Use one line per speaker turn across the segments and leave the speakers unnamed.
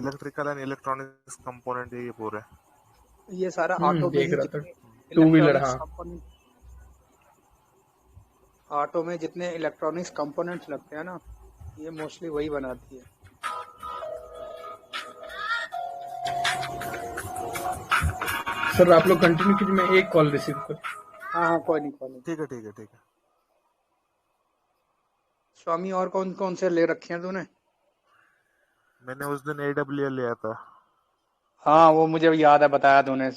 Electrical and electronics component है ये पूरे।
ये सारा ऑटो में
देख
ही
रहा था।
जितने
टू व्हीलर,
इलेक्ट्रॉनिक्स
हाँ।
कंपोनेंट, ऑटो में जितने इलेक्ट्रॉनिक्स कंपोनेंट्स लगते हैं ना, ये मोस्टली वही बनाती है।
सर आप लोग कंटिन्यू कीजिए, मैं एक कॉल रिसीव कर।
हाँ हाँ, कोई नहीं।
ठीक है ठीक है ठीक है।
स्वामी, और कौन कौन से ले रखे हैं तूने?
मैंने उस दिन AWL लिया था।
हाँ, वो मुझे याद है, बताया तूने।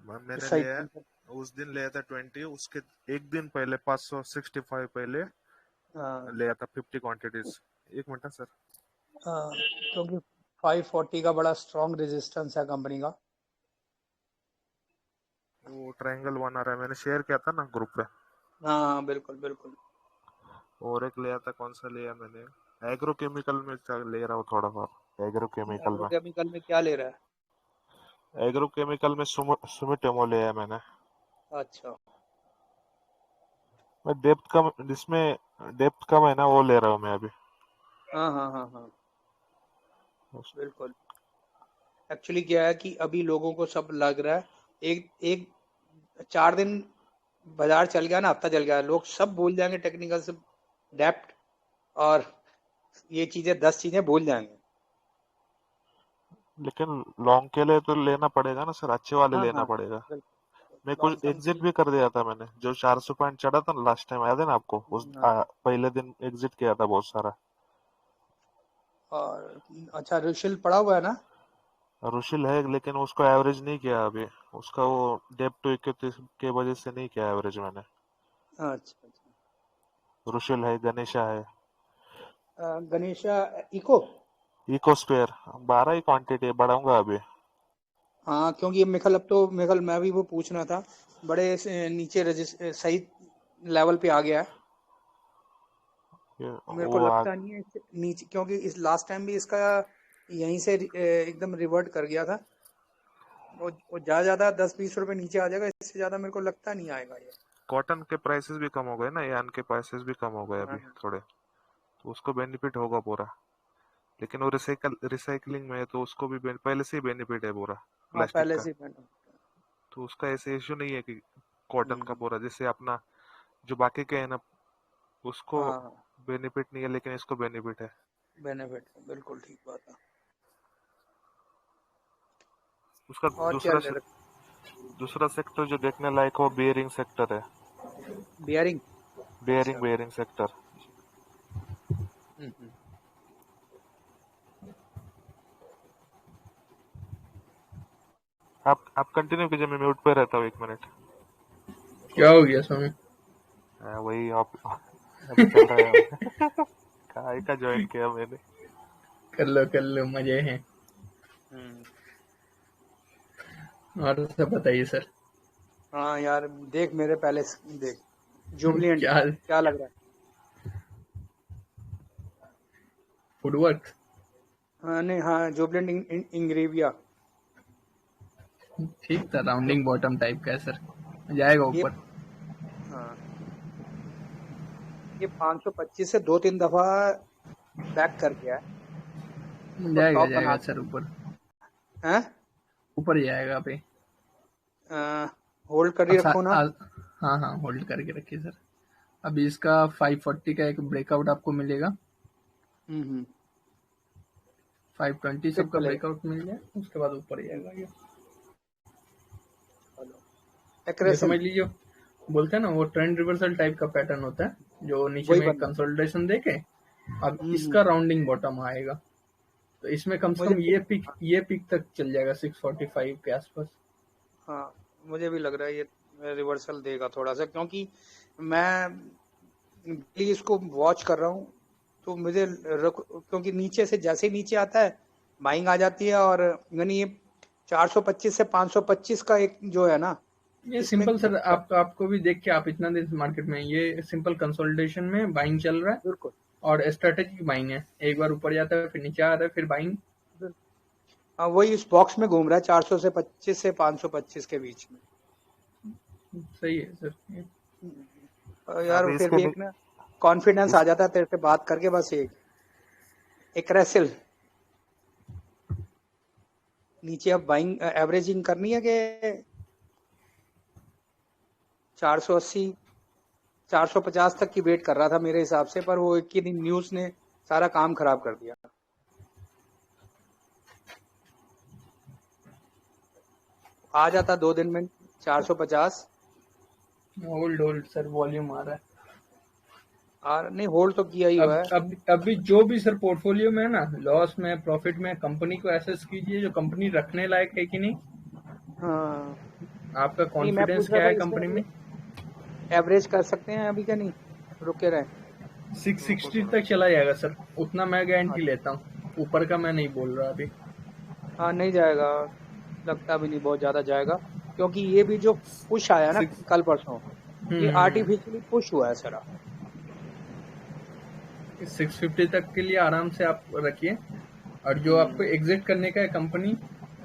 मैंने
सही।
लिया उस दिन लिया था 20, उसके एक दिन पहले 565 पहले
हाँ
लिया था 50 क्वांटिटीज। एक मिनट सर।
हाँ, क्योंकि 540 का बड़ा स्ट्रॉन्ग रेजिस्टेंस है कंपनी का।
वो ट्रायंगल बना रहा है, मैंने शेयर किया था ना ग्रुप पे।
हाँ बिल्कुल बिल्कुल।
और एक लिया था, कौन सा लिया मैंने, एग्रो केमिकल में ले रहा हूँ थोड़ा बहुत। एग्रो केमिकल में,
एग्रोकेमिकल में क्या ले रहा है?
एग्रो केमिकल में सुमिटोमो लिया मैंने।
अच्छा।
मैं डेप्थ कम, जिसमें डेप्थ कम है ना वो ले रहा हूँ मैं अभी।
हाँ हाँ हाँ हाँ, बिल्कुल। एक्चुअली क्या है कि अभी लोगों को सब लग रहा है, एक एक 4 दिन बाजार चल गया ना, हफ्ता चल गया, लोग सब भूल जाएंगे टेक्निकल से डेप्थ, और ये चीजें 10 चीजें भूल जाएंगे।
लेकिन लॉन्ग के लिए तो लेना पड़ेगा ना सर, अच्छे वाले
हाँ
लेना
हाँ,
पड़ेगा। मैं
बिल्कुल लॉन्ग
कुछ
टर्म के
एग्जिट
लिए।
भी कर दिया था मैंने, जो 400 पॉइंट चढ़ा था ना लास्ट टाइम, याद है ना आपको?
हाँ,
पहले दिन एग्जिट किया था बहुत सारा।
और अच्छा, रुशिल पड़ा हुआ है ना?
रुशिल है लेकिन उसको एवरेज नहीं किया अभी। उसका वो डेप टू इक्विटी के वजह से नहीं किया एवरेज मैंने।
अच्छा अच्छा।
रुशिल है, गणेशा है,
गणेशा इको।
इकोस्फेयर 12 ही क्वांटिटी बढ़ाऊंगा अभी।
हाँ, क्योंकि ये मेखल, अब तो मेखल मैं भी वो पूछना था, बड़े नीचे सही लेवल पे आ गया है। मेरे को
वो
लगता नहीं है इससे नीचे, क्योंकि इस लास्ट टाइम भी इसका यहीं से एकदम रिवर्ट कर गया था। वो ज्यादा 10-20 रुपए नीचे आ जाएगा, इससे ज्यादा मेरे को लगता नहीं आएगा ये।
कॉटन के प्राइसेस भी कम हो गए ना, यान के प्राइसेस भी कम हो गए अभी
हाँ
थोड़े, तो उसको बेनिफिट होगा पूरा। लेकिन वो रिसाइकलिंग में है तो उसको भी पहले से ही बेनिफिट है पूरा
हाँ,
प्लास्टिक
पहले
का।
से मैंने।
तो उसका ऐसे इश्यू नहीं है कि कॉटन का
हम्म,
पूरा जैसे अपना जो बाकी के है ना, उसको
हाँ,
बेनिफिट नहीं है लेकिन इसको बेनिफिट है।
बेनिफिट है, बिल्कुल ठीक बात है।
उसका
और क्या ले रखा?
दूसरा सेक्टर जो देखने लायक वो बियरिंग सेक्टर है।
बियरिंग।
बियरिंग
अच्छा।
Bearing sector.
हम्म।
आप कंटिन्यू कीजिए, मैं म्यूट पे रहता हूँ 1 मिनट।
क्या हो गया स्वामी?
वही आप अभी चल रहा है। काय का ज्वाइन किया मैंने।
कर लो, मजे हैं।
हम्म।
और सब बताइए सर।
हाँ यार, देख मेरे पहले देख, जुबलिएंट
क्या
क्या लग रहा है?
फुटवर्क?
हाँ नहीं, हाँ, जुबलिएंट इंग्रेविया।
ठीक था,
जो
राउंडिंग बॉटम टाइप का है सर, जाएगा
ये,
ऊपर।
हाँ, ये 525 से 2-3 दफा बैक कर गया है, इसको
जाएगा
टॉप
जाएगा
बना
सर ऊपर।
है।
ऊपर जाएगा पे।
होल्ड कर ही
अब
रखो ना।
हाँ हाँ, होल्ड करके रखिए सर। अभी इसका 540 का एक ब्रेकआउट आपको मिलेगा।
हम्म।
520
फिर
सबका
चलेगा।
ब्रेकआउट मिल जाए, उसके बाद ऊपर जाएगा ये।
चलो,
ये
एक्रेसिल
समझ लीजिए, बोलते हैं ना वो ट्रेंड रिवर्सल टाइप का पैटर्न होता है, जो नीचे
वही
में
बनना।
कंसोलिडेशन देके अब
हम्म।
इसका राउंडिंग बॉटम आएगा। तो इसमें कम से
मुझे
कम ये पिक तक चल जाएगा 645 के आसपास।
हाँ, मुझे भी लग रहा है ये रिवर्सल देगा थोड़ा सा, क्योंकि मैं डेली इसको वॉच कर रहा हूँ। तो मुझे क्योंकि नीचे से जैसे ही नीचे आता है, बाइंग आ जाती है, और यानी ये 425 से 525 का एक जो है ना,
ये
इसमें
सिंपल सर, आपको भी देख के, आप इतना दिन मार्केट में, ये सिंपल कंसोलिडेशन में बाइंग चल रहा है।
बिल्कुल
और स्ट्रेटेजिक बाइंग है, एक बार ऊपर जाता है फिर नीचे आ रहा है फिर बाइंग।
बिल्कुल। हाँ, वही इस बॉक्स में घूम रहा है, 425 से 525 के बीच में।
सही है सर।
और यार
अभी
फिर
इसके
भी एक ना कॉन्फिडेंस आ
इस
जाता है तेरे से बात करके, बस एक एक रेसिल। नीचे अब बाइंग एवरेजिंग करनी है कि 480 450 तक की वेट कर रहा था मेरे हिसाब से, पर वो एक ही दिन न्यूज़ ने सारा काम खराब कर दिया। आ जाता 2 दिन में 450।
होल्ड होल्ड सर, वॉल्यूम आ रहा है।
और नहीं, होल्ड तो किया ही हुआ है।
अब अभी जो भी सर पोर्टफोलियो में है ना, लॉस में प्रॉफिट में, कंपनी को एसेस कीजिए जो कंपनी रखने लायक है कि नहीं।
हाँ,
आपका
नहीं मैं
कॉन्फिडेंस
पूछ रहा
क्या
था
है
इसमें
कंपनी में।
एवरेज कर सकते हैं अभी क्या नहीं, रुके रहे।
660 तक चला जाएगा सर, उतना मैं गारंटी
हाँ,
लेता हूँ, ऊपर का मैं नहीं बोल रहा अभी।
हाँ नहीं जाएगा, लगता भी नहीं बहुत ज़्यादा जाएगा, क्योंकि ये भी जो पुश आया ना
सिक्स
कल परसों, ये
हम्म
आर्टिफिशियली पुश हुआ है सारा।
650 तक के लिए आराम से आप रखिए, और जो आपको
हम्म,
एग्जिट करने का है कंपनी,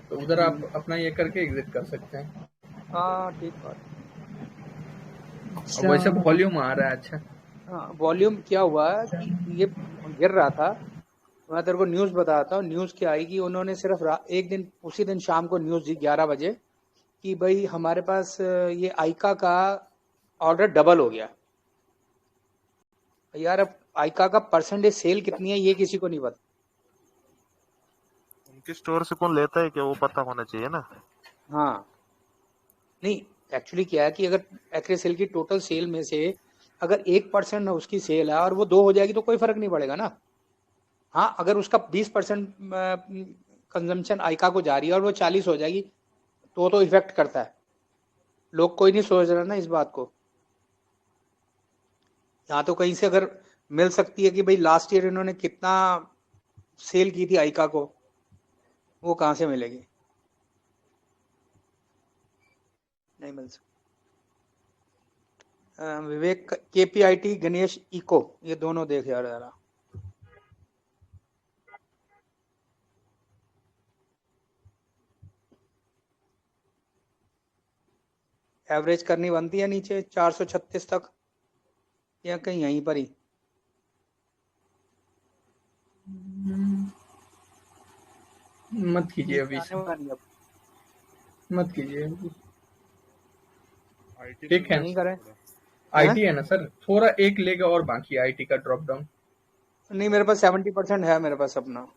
तो उधर आप
हम्म,
अपना ये करके एग्जिट कर सकते हैं।
हाँ ठीक बात।
और वैसे वॉल्यूम आ रहा है अच्छा।
हाँ, वॉल्यूम क्या हुआ है कि ये गिर रहा था। मैं तेरे को न्यूज़ बताता हूँ, न्यूज़ क्या आई कि उन्होंने सिर्फ एक दिन, उसी दिन शाम को न्यूज़ दी 11 बजे कि भाई हमारे पास ये आइका का ऑर्डर डबल हो गया। यार अब आइका का परसेंटेज सेल कितनी है ये किसी को नहीं पता।
उनके स्टोर से कौन लेता है क्या, वो पता होना चाहिए ना।
हाँ, नहीं एक्चुअली क्या है कि अगर एक्रेसेल की टोटल सेल में से अगर 1% उसकी सेल है और वो 2 हो जाएगी तो कोई फर्क नहीं पड़ेगा ना। हाँ, अगर उसका 20% कंजम्पशन आइका को जा रही है और वो 40 हो जाएगी तो इफेक्ट करता है। लोग कोई नहीं सोच रहा ना इस बात को। यहाँ तो कहीं से अगर मिल सकती है कि भाई लास्ट ईयर इन्होंने कितना सेल की थी आइका को, वो कहाँ से मिलेगी, नहीं मिल सकती। विवेक केपीआईटी गणेश इको, ये दोनों देख यार जरा। एवरेज करनी बनती है नीचे 436 तक या कहीं यहीं पर ही।
मत कीजिए
नीचे
अभी
आने
से,
वाला नहीं अब,
मत कीजिए अभी।
आईटी में
ठीक है,
क्या
नहीं
सीन
करें।
हो रहा है?
हैं?
आईटी है ना सर, थोड़ा एक लेग और बाकी है आईटी का ड्रॉप डाउन।
नहीं मेरे पास 70% है मेरे पास अपना,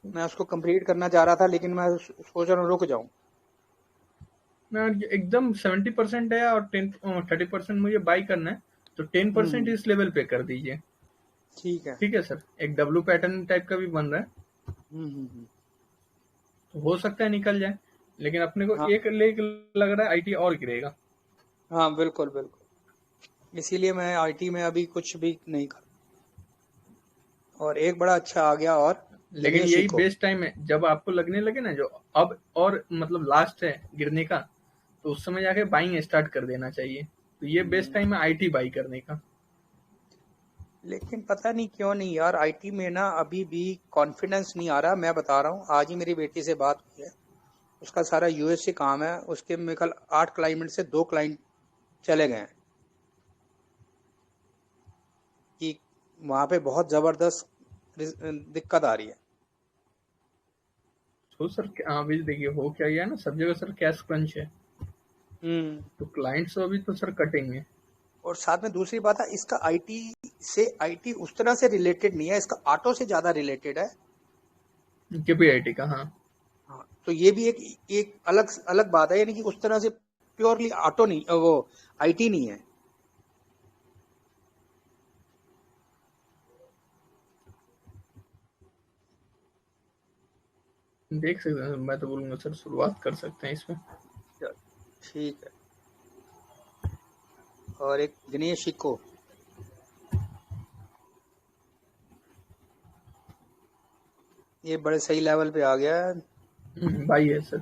मैं उसको कंप्लीट करना चाह रहा था लेकिन मैं सोच रहा हूँ रुक जाऊँ।
ना, ये एकदम 70% है और 30% मुझे बाई करना है, तो 10%
हम्म,
इस लेवल पे कर दीजिए।
ठीक है।
ठीक है सर, एक डब्लू पैटर्न टाइप का भी बन रहा है,
हम्म।
तो हो सकता है निकल जाए, लेकिन अपने को
हाँ,
एक लेग लग रहा है आईटी और गिरेगा।
हाँ बिल्कुल बिल्कुल, इसीलिए मैं आईटी में अभी कुछ भी नहीं कर। और एक बड़ा अच्छा आ गया और
लेकिन
गणेश
यही
इको।
बेस्ट टाइम है जब आपको लगने लगे ना, जो अब और मतलब लास्ट है गिरने का, तो उस समय जाके बाइंग स्टार्ट कर देना चाहिए। तो ये बेस्ट
हम्म,
टाइम है आईटी बाई करने का।
लेकिन पता नहीं क्यों नहीं यार, आईटी में ना अभी भी कॉन्फिडेंस नहीं आ रहा। मैं बता रहा हूँ, आज ही मेरी बेटी से बात हुई है, उसका सारा यूएस से काम है, उसके मेरे कल 8 क्लाइंट से 2 क्लाइंट चले गए हैं कि वहाँ पे बहुत ज़बरदस्त दिक्कत आ रही है।
तो सर अभी देखिए हो क्या गया ना, सब जगह सर कैश क्रंच है,
हम्म,
तो क्लाइंट्स अभी तो सर कटेंगे।
और साथ में दूसरी बात है, इसका आईटी से, आईटी उस तरह से रिलेटेड नहीं है, इसका ऑटो से ज़्यादा रिलेटेड है।
केपीआईटी का, हाँ।
हाँ, तो ये भी एक एक अलग अलग बात है, यानी कि उस तरह से प्योरली ऑटो नहीं, वो आईटी नहीं है।
देख सकते हैं, मैं तो बोलूंगा सर शुरुआत कर सकते हैं इसमें।
चल, ठीक है। और एक दिनेश इको, ये बड़े सही लेवल पे आ गया है।
भाई है सर।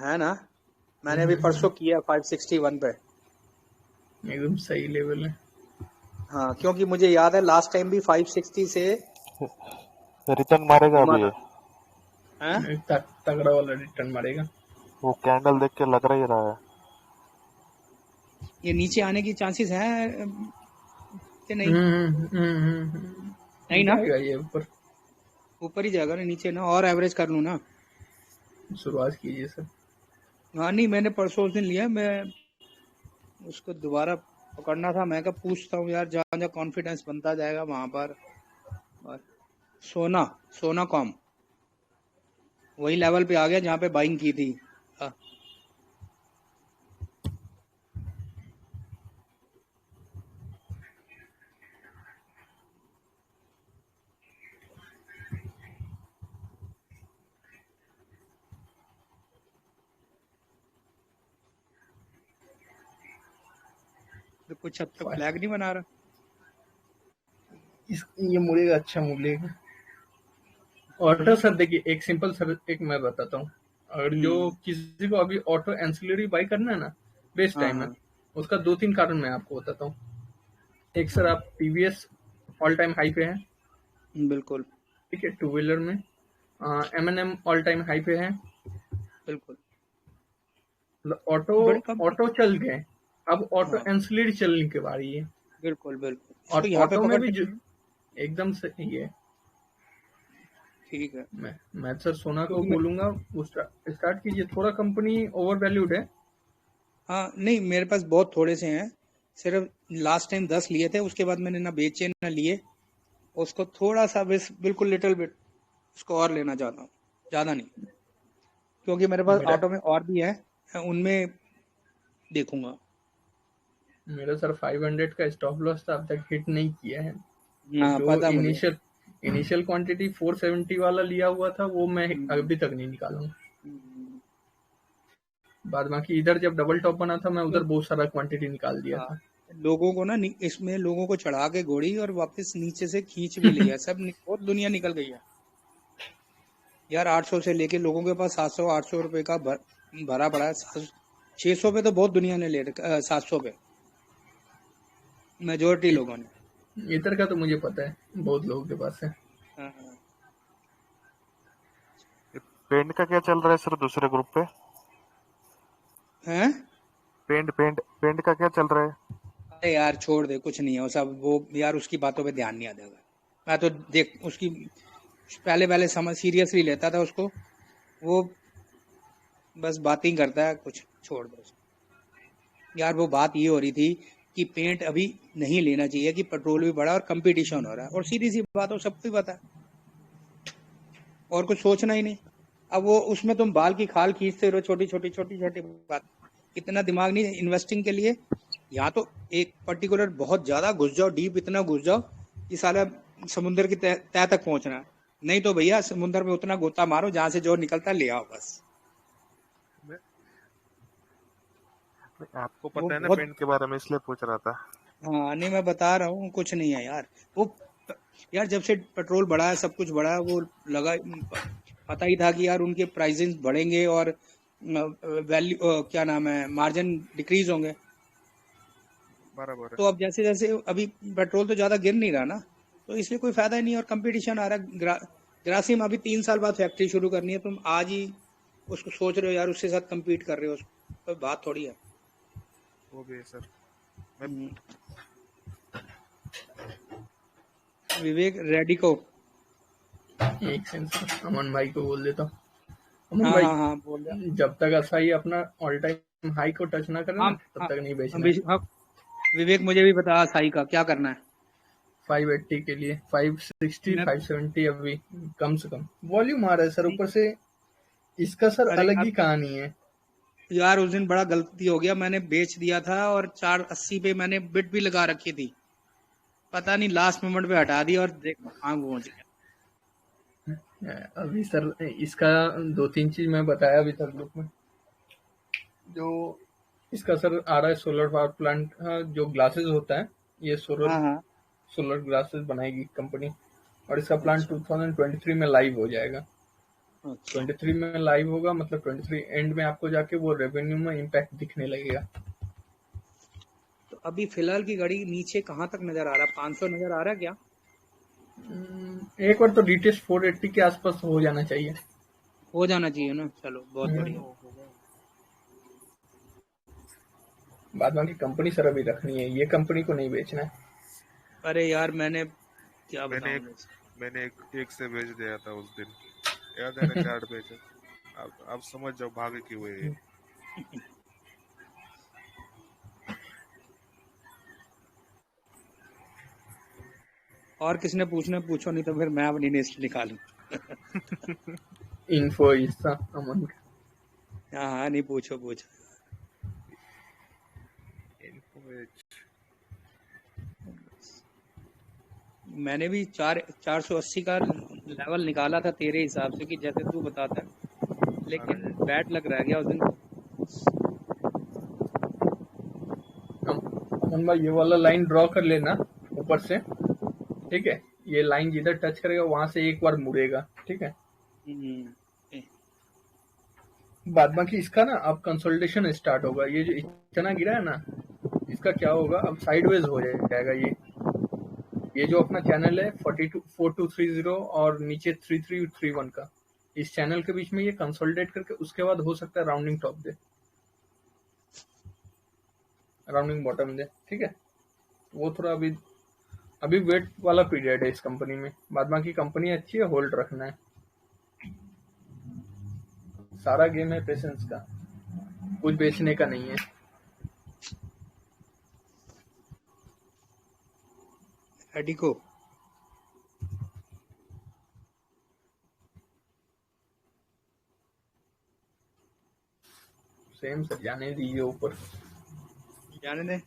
है ना, मैंने अभी परसों किया 561 पे।
एकदम सही लेवल है।
हाँ, क्योंकि मुझे याद है लास्ट टाइम भी 560 से
रिटर्न मारेगा
घुमा
अभी ये।
था। हैं?
तगड़ा वाला रिटर्न मारेगा।
वो कैंडल देख के लग रहा ही रहा है।
ये नीचे आने की चांसेस हैं कि नहीं? नहीं ना,
जाएगा ये ऊपर।
ऊपर ही जाएगा ना, नीचे ना, और एवरेज कर लूँ ना।
शुरुआत कीजिए सर।
हाँ नहीं, मैंने परसों उस दिन लिया, मैं उसको दोबारा पकड़ना था, मैं कहा पूछता हूँ यार, जहाँ जहाँ कॉन्फिडेंस बनता जाएगा वहां पर। और सोना, सोना कॉम वही लेवल पे आ गया जहाँ पे बाइंग की थी। हाँ, तो कुछ हद तक फ्लैग नहीं बना रहा।
ये मुड़ेगा, अच्छा मुड़ेगा। ऑटो सर देखिए, एक सिंपल सर एक मैं बताता हूँ। अगर जो किसी को अभी ऑटो एंसिलरी बाई करना है ना, बेस्ट
हाँ
टाइम है।
हाँ
उसका 2-3 कारण मैं आपको बताता हूँ। एक सर, आप टीवीएस ऑल टाइम हाई पे है,
बिल्कुल
ठीक है, टू व्हीलर में। M&M ऑल टाइम हाई पे है।
बिल्कुल।
मतलब ऑटो,
बड़ी कंपनी,
ऑटो चल गए, अब ऑटो
हाँ
एंसिलरी चलने की बारी है।
बिल्कुल बिल्कुल, इसको
और
यहाँ पे
ऑटो में
पकड़
भी
लेंगे ना।
एकदम सही है।
ठीक है,
मैं सर सोना को
क्योंकि मैं,
बोलूंगा वो स्टार्ट कीजिए। थोड़ा कंपनी ओवर वैल्यूड है।
हाँ नहीं, मेरे पास बहुत थोड़े से हैं, सिर्फ लास्ट टाइम 10 लिए थे, उसके बाद मैंने ना बेचे ना लिए। उसको थोड़ा सा बस, बिल्कुल लिटिल बिट उसको और लेना चाहता हूँ, ज़्यादा नहीं, क्योंकि मेरे पास
मेरा
ऑटो में और भी है, मैं उनमें देखूंगा।
मेरा सर 500 का स्टॉप लॉस था, अब तक हिट नहीं किया है। तो
हाँ
जो
पता मुझे।
इनिशियल क्वांटिटी 470 वाला लिया हुआ था, वो मैं
हम्म,
अभी तक नहीं निकाला हूँ।
हम्म,
बाद बाकी इधर जब डबल टॉप बना था, मैं उधर
क्यों-
बहुत सारा क्वांटिटी निकाल दिया
हाँ,
था।
लोगों को ना इसमें लोगों को चढ़ा के घोड़ी और वापस नीचे से खींच भी लिया, सब बहुत दुनिया निकल गई है यार। 800 से लेके लोगों के पास 700-800 रुपए का भरा पड़ा है। 600 पे तो बहुत दुनिया ने ले रखा, 700 पे मेजोरिटी
इ-
लोगों ने।
इधर का तो मुझे पता है, बहुत लोगों के पास है।
हाँ, हाँ।
पेंट का क्या चल रहा है सर दूसरे ग्रुप पे?
हैं?
पेंट का क्या चल रहा है?
अरे यार छोड़ दे, कुछ नहीं है वो सब, वो यार उसकी बातों पे ध्यान नहीं आता। मैं तो देख उसकी पहले पहले समझ सीरियसली लेता था उसको, वो बस बातें करता है, कुछ छोड़ दो उसको। यार वो बात ये हो रही थी कि पेंट अभी नहीं लेना चाहिए, कि पेट्रोल भी बढ़ा और कंपटीशन हो रहा है, और सीधी सी बात हो, सबको ही पता है, और कुछ सोचना ही नहीं। अब वो उसमें तुम बाल की खाल खींचते रहो, छोटी छोटी बात, इतना दिमाग नहीं इन्वेस्टिंग के लिए। या तो एक पर्टिकुलर बहुत ज्यादा घुस जाओ, डीप इतना घुस जाओ कि साला समुद्र की तह तह तक पहुंचना है। नहीं तो भैया समुद्र में उतना गोता मारो जहां से जो निकलता है ले आओ बस।
आपको
वो
पता है ना
बहुत,
पेंट के बारे में, इसलिए पूछ रहा था।
हाँ नहीं मैं बता रहा हूँ, कुछ नहीं है यार। वो यार जब से पेट्रोल बढ़ा है, सब कुछ बढ़ा है, वो लगा, पता ही था कि यार उनके प्राइसेस बढ़ेंगे और वैल्यू, क्या नाम है, मार्जिन डिक्रीज होंगे।
बराबर है।
तो अब जैसे जैसे अभी पेट्रोल तो ज्यादा गिर नहीं रहा ना, तो इसलिए कोई फायदा ही नहीं, और कंपटीशन आ रहा है। ग्रासिम अभी 3 साल बाद फैक्ट्री शुरू करनी है, तुम आज ही उसको सोच रहे हो यार, उसके साथ compete कर रहे हो, कोई बात थोड़ी है।
वो भी है सर। मैं
हम्म, विवेक रेड्डी को,
एक सेकंड, अमन भाई को बोल देता हूँ। अमन
हाँ
भाई,
हाँ हाँ बोल रहा।
जब तक असाई अपना ऑल टाइम हाई को टच ना करे
हाँ
ना, तब
हाँ
तक नहीं
हाँ,
बेचना है।
हाँ, विवेक मुझे भी बता साई का क्या करना है।
580 के लिए 560
मैं
570 अभी कम से कम वॉल्यूम आ रहा है सर,
नहीं,
ऊपर से इसका सर
अरे
अलग
यार,
ही कहानी है।
यार उस दिन बड़ा गलती हो गया, मैंने बेच दिया था और 480 पे मैंने बिट भी लगा रखी थी, पता नहीं लास्ट मोमेंट पे हटा दी और देख कहाँ पहुंच गया।
अभी सर इसका 2-3 चीज मैं बताया अभी तक ग्रुप में। जो इसका सर आ रहा है सोलर पावर प्लांट, जो ग्लासेस होता है, ये सोलर
हाँ हाँ,
सोलर ग्लासेस बनाएगी कंपनी। और इसका प्लांट
अच्छा
2023 में लाइव हो जाएगा।
अच्छा।
23 में लाइव होगा, मतलब 23 एंड में आपको जाके वो रेवेन्यू में इम्पैक्ट दिखने लगेगा।
तो अभी फिलहाल की घड़ी नीचे कहाँ तक नजर आ रहा है, 500 नजर आ रहा है क्या?
एक बार तो डिटेस्ट 480 के आसपास हो जाना चाहिए।
हो जाना चाहिए ना, चलो बहुत बढ़िया।
बाद बाकी कंपनी सर अभी रखनी है, ये कंपनी को नहीं बेचना है।
अरे यार मैंने क्या
मैंने एक
बताऊं,
मैंने एक से भेज दिया था उस दिन, याद है ना, चार्ट भेजा। अब समझ जाओ भागे क्यों हुए ये।
और किसने पूछना पूछो, नहीं तो फिर मैं अपनी लिस्ट निकालूं।
इन्फो इसका अमन का।
हाँ हाँ, नहीं पूछो पूछो। मैंने भी 480 का लेवल निकाला था तेरे हिसाब से कि जैसे तू बताता है, लेकिन बैट लग रहा गया उस दिन।
अमन भाई ये वाला लाइन ड्रॉ कर लेना ऊपर से, ठीक है। ये लाइन जिधर टच करेगा वहां से एक बार मुड़ेगा, ठीक है। बाद बाकी इसका ना अब कंसोलिडेशन स्टार्ट होगा। ये जो इतना गिरा है ना, इसका क्या होगा, अब साइडवेज हो जाएगा। ये जो अपना चैनल है 424230 और नीचे 3331 का, इस चैनल के बीच में ये कंसोलिडेट करके उसके बाद हो सकता है राउंडिंग टॉप दे, राउंडिंग बॉटम दे, ठीक है। वो थोड़ा अभी वेट वाला पीरियड है इस कंपनी में। बाद बाकी कंपनी अच्छी है, होल्ड रखना है। सारा गेम है पेशेंस का, कुछ बेचने का नहीं है।
एडिको
सेम सर, जाने दीजिए ऊपर,
जाने दे।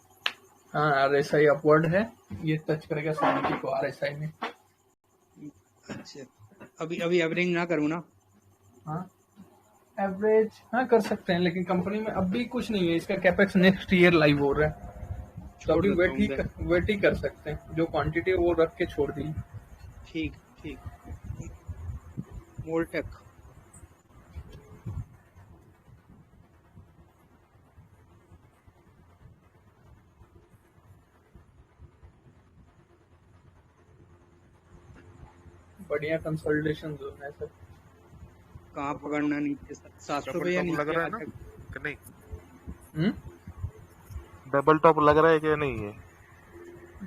हाँ RSI अपवर्ड है, ये टच करेगा 70 को RSI में।
अच्छा, अभी एवरेज ना करूँ ना?
हाँ एवरेज हाँ कर सकते हैं, लेकिन कंपनी में अभी कुछ नहीं है। इसका कैपेक्स नेक्स्ट ईयर लाइव हो रहा है, तो अभी वेट ही कर सकते हैं। जो क्वांटिटी है वो रख के छोड़ दी।
ठीक ठीक। मोल्टेक
बढ़िया कंसोलिडेशन जोन है सर।
कहाँ पकड़ना? नीचे 700 पे या नीचे
लग रहा है ना कि नहीं? डबल टॉप लग रहा है कि नहीं? है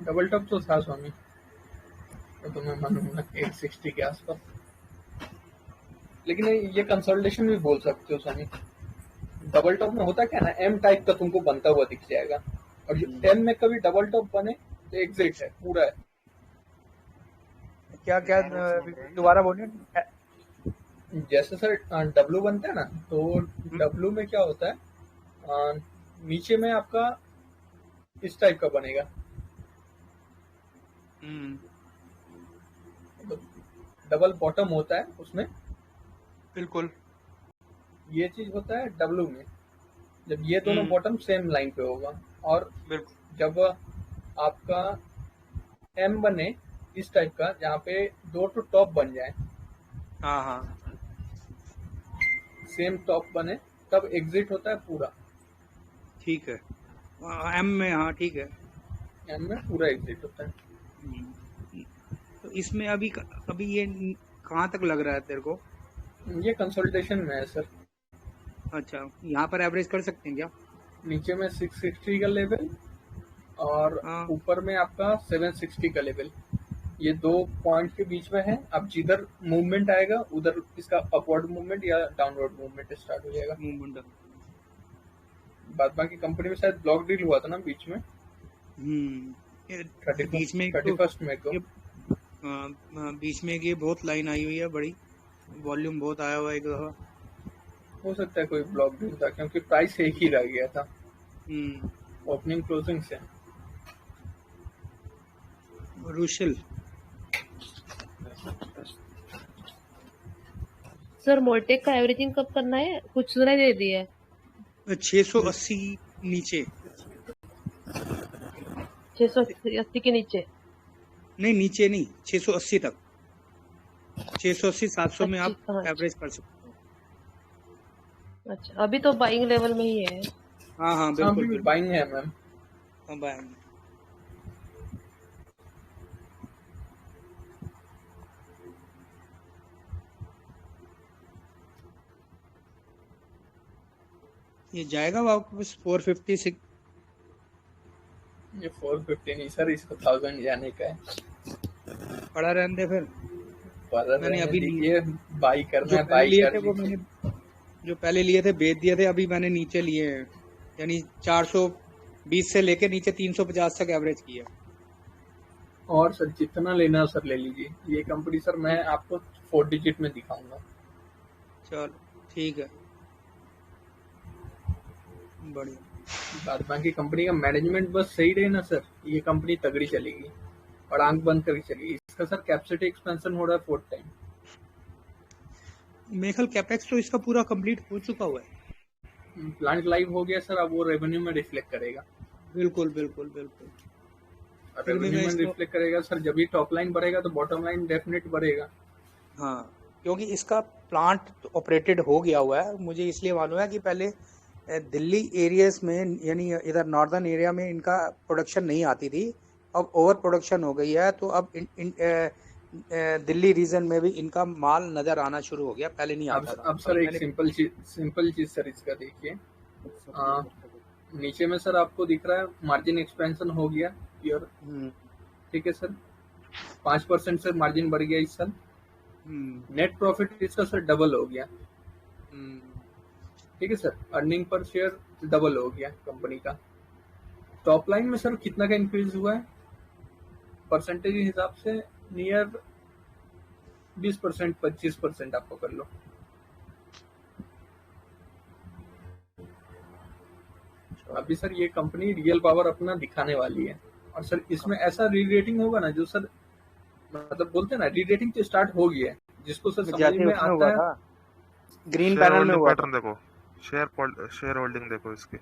डबल टॉप तो था स्वामी, तो मैं मानूंगा 860 के आसपास। लेकिन ये कंसोलिडेशन भी बोल सकते हो स्वामी। डबल टॉप में होता क्या ना, एम टाइप का तुमको बनता हुआ दिख जाएगा, और जो एम में कभी डबल टॉप बने तो एग्जिट है, पूरा है।
क्या क्या दोबारा बोलिए।
जैसे सर डब्लू बनता है ना, तो डब्लू में क्या होता है, नीचे में आपका इस टाइप का बनेगा, डबल बॉटम होता है उसमें।
बिल्कुल
ये चीज होता है डब्लू में, जब ये दोनों बॉटम सेम लाइन पे होगा। और जब आपका एम बने इस टाइप का, जहाँ पे दो तो टॉप बन जाए,
हाँ हाँ,
सेम टॉप बने, तब एग्जिट होता है पूरा।
ठीक है, एम में, हाँ ठीक है,
एम में पूरा एग्जिट होता है।
तो इसमें अभी ये कहाँ तक लग रहा है तेरे को?
ये कंसोलिडेशन में है सर।
अच्छा, यहाँ पर एवरेज कर सकते हैं क्या?
नीचे में 660 का लेवल और ऊपर में आपका 760 का लेवल, ये दो पॉइंट के बीच में है। अब जिधर मूवमेंट आएगा उधर इसका अपवर्ड मूवमेंट या डाउनवर्ड मूवमेंट स्टार्ट हो जाएगा। बाद बाकी कंपनी में शायद ब्लॉक डील हुआ था ना बीच में,
बीच में
31 मई को।
बीच में ये बहुत लाइन आई हुई है, बड़ी वॉल्यूम बहुत आया हुआ है एक दफा।
हो सकता है कोई ब्लॉक डील था, क्योंकि प्राइस एक ही रह गया था ओपनिंग क्लोजिंग से।
रुशिल
सर, मोल्टेक का एवरेजिंग कब करना है? कुछ सुनाई दे दिया है।
680 नीचे,
680 के नीचे
नहीं, नीचे नहीं, 680 तक, 680 700 में आप एवरेज कर सकते हो।
अच्छा, अभी तो बाइंग लेवल में ही है।
हाँ हाँ बिल्कुल
बाइंग है मैम।
हाँ बाइंग। ये जाएगा वापस 456?
ये 450 नहीं सर, इसको 1000 जाने का है।
पड़ा रहने दे फिर।
पढ़
मैंने
रहे हैं,
अभी लिए,
लीजिए, बाई करना
जो
है
पहले
बाई
लिए
कर
थे वो
लीजिए।
मैंने, जो पहले लिए थे बेच दिए थे, अभी मैंने नीचे लिए हैं, यानी 420 से लेके नीचे 350 तक एवरेज किया।
और सर जितना लेना सर ले लीजिए, ये कंपनी सर मैं आपको 4 डिजिट में दिखाऊंगा।
चलो ठीक है, बढ़िया।
बाद बाकी कंपनी का मैनेजमेंट बस सही रहे ना सर, ये कंपनी तगड़ी चलेगी और आंख बंद करके चलेगी। इसका सर कैपेसिटी एक्सपेंशन हो रहा है 4 टाइम।
मेखल कैपेक्स तो इसका पूरा कंप्लीट हो चुका हुआ है।
प्लांट लाइव हो गया सर, अब वो रेवेन्यू में रिफ्लेक्ट करेगा।
बिल्कुल बिल्कुल बिल्कुल। फिर भी
रेवेन्यू
मैं
में
इसको,
रिफ्लेक्ट करेगा सर, जब भी टॉप लाइन बढ़ेगा तो बॉटम लाइन डेफिनेट बढ़ेगा।
हाँ, क्योंकि इसका प्लांट तो ऑपरेटेड हो गया हुआ है, मुझे इसलिए मालूम है कि पहले दिल्ली एरियाज में, यानी इधर नॉर्दर्न एरिया में इनका प्रोडक्शन नहीं आती थी, अब ओवर प्रोडक्शन हो गई है, तो अब दिल्ली रीजन में भी इनका माल नजर आना शुरू हो गया, पहले नहीं आता था।
अब सर
अभी
एक
मैंने,
सिंपल चीज सर इसका देखिए, नीचे में सर आपको दिख रहा है मार्जिन एक्सपेंशन हो गया योर, ठीक है सर, 5% से मार्जिन बढ़ गया इस साल। नेट प्रॉफिट इसका सर डबल हो गया, ठीक है sir. Earning per share double हो गया कंपनी का। टॉप लाइन में सर कितना का इंक्रीज हुआ है परसेंटेज के हिसाब से, नियर 20% 25% आप पकड़ लो। अभी सर ये कंपनी रियल पावर अपना दिखाने वाली है, और सर इसमें ऐसा री रेटिंग होगा ना, जो सर मतलब बोलते हैं ना, री रेटिंग तो स्टार्ट हो गई है, जिसको सर समझ
जैसे
में
उसमें
आता
हुआ
है।
था, ग्रीन
शेयर
पैनल में
होल्डिंग
हुआ था।
पैटर्न देखो, शेयर होल्डिंग देखो इसकी।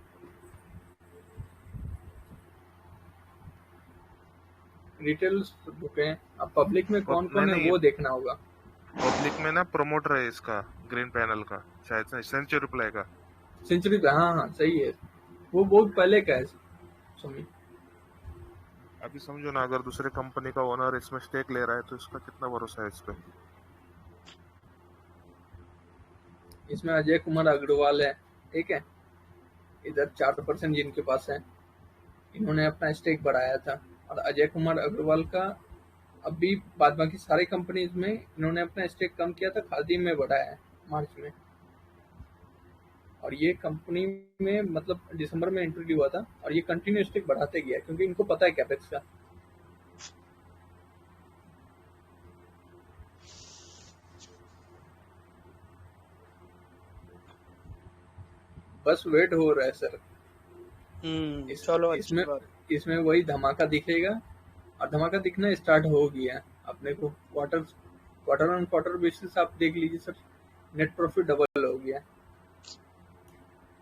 रिटेल बुक है, अब पब्लिक में कौन
नहीं
कौन है
नहीं,
वो देखना होगा।
पब्लिक में ना प्रमोटर है इसका, ग्रीन पैनल का, शायद से सेंचुरी प्लाई का।
सेंचुरी का, हाँ हाँ सही है, वो बहुत पहले का है सुमित।
अभी समझो ना, अगर दूसरे कंपनी का ओनर इसमें स्टेक ले रहा है तो इसका कितना भरोसा है इस पे।
इसमें अजय कुमार अग्रवाल है, ठीक है, इधर 4% जिनके पास है, इन्होंने अपना स्टेक बढ़ाया था। और अजय कुमार अग्रवाल का अभी बाद बाकी सारे कंपनीज में इन्होंने अपना स्टेक कम किया था, खादी में बढ़ाया है मार्च में। और ये कंपनी में मतलब दिसंबर में इंट्रोड्यूस हुआ था, और ये कंटिन्यू स्टेक बढ़ाते गया क्योंकि इनको पता है कैपेक्स का। बस वेट हो रहा है सर।
चलो अच्छी बात।
इसमें वही धमाका दिखेगा, और धमाका दिखना स्टार्ट हो गया अपने को। क्वार्टर ऑन क्वार्टर बेसिस आप देख लीजिए सर, नेट प्रॉफिट डबल हो गया।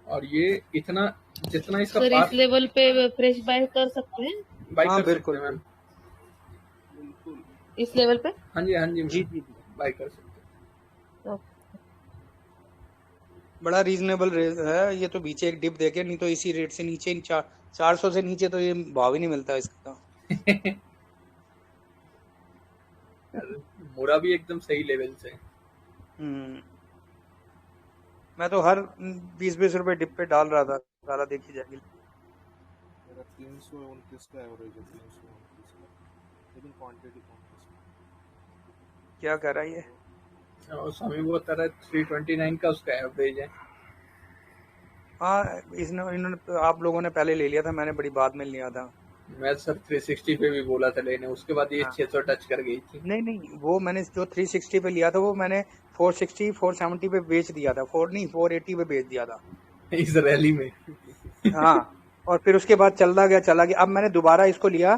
और ये इतना जितना इसका
सर इस लेवल पे फ्रेश बाय कर सकते हैं?
बाय
हाँ,
कर सकते
बिल्कुल
हैं मैम,
इस लेवल पे?
हाँ जी
जी जी।
बाय कर सकते हैं।
बड़ा रीजनेबल है ये तो, बीचे एक डिप देके, नहीं तो इसी रेट से नीचे 400 से नीचे तो ये भाव ही नहीं मिलता इसका।
मुड़ा भी एकदम सही लेवल से।
मैं तो हर 20-20 रुपए डिप पे डाल रहा था, सारा देखी जाएगी।
मेरा 329 का एवरेज है, 329 का, लेकिन क्वांटिटी कम है।
क्या कर रहा है ये?
और स्वामी वो तरह 329 का उसका एवरेज है।
हाँ, इन्होंने आप लोगों ने पहले ले लिया था, मैंने बड़ी बाद में लिया था।
मैं सर 360 पे भी बोला था लेने, उसके बाद ये 600 टच कर गई थी।
नहीं, वो मैंने जो 360 पे लिया था वो मैंने 460 470 पे बेच दिया था, 480 पे बेच दिया था
इस रैली में।
हाँ, और फिर उसके बाद चला गया। अब मैंने दोबारा इसको लिया,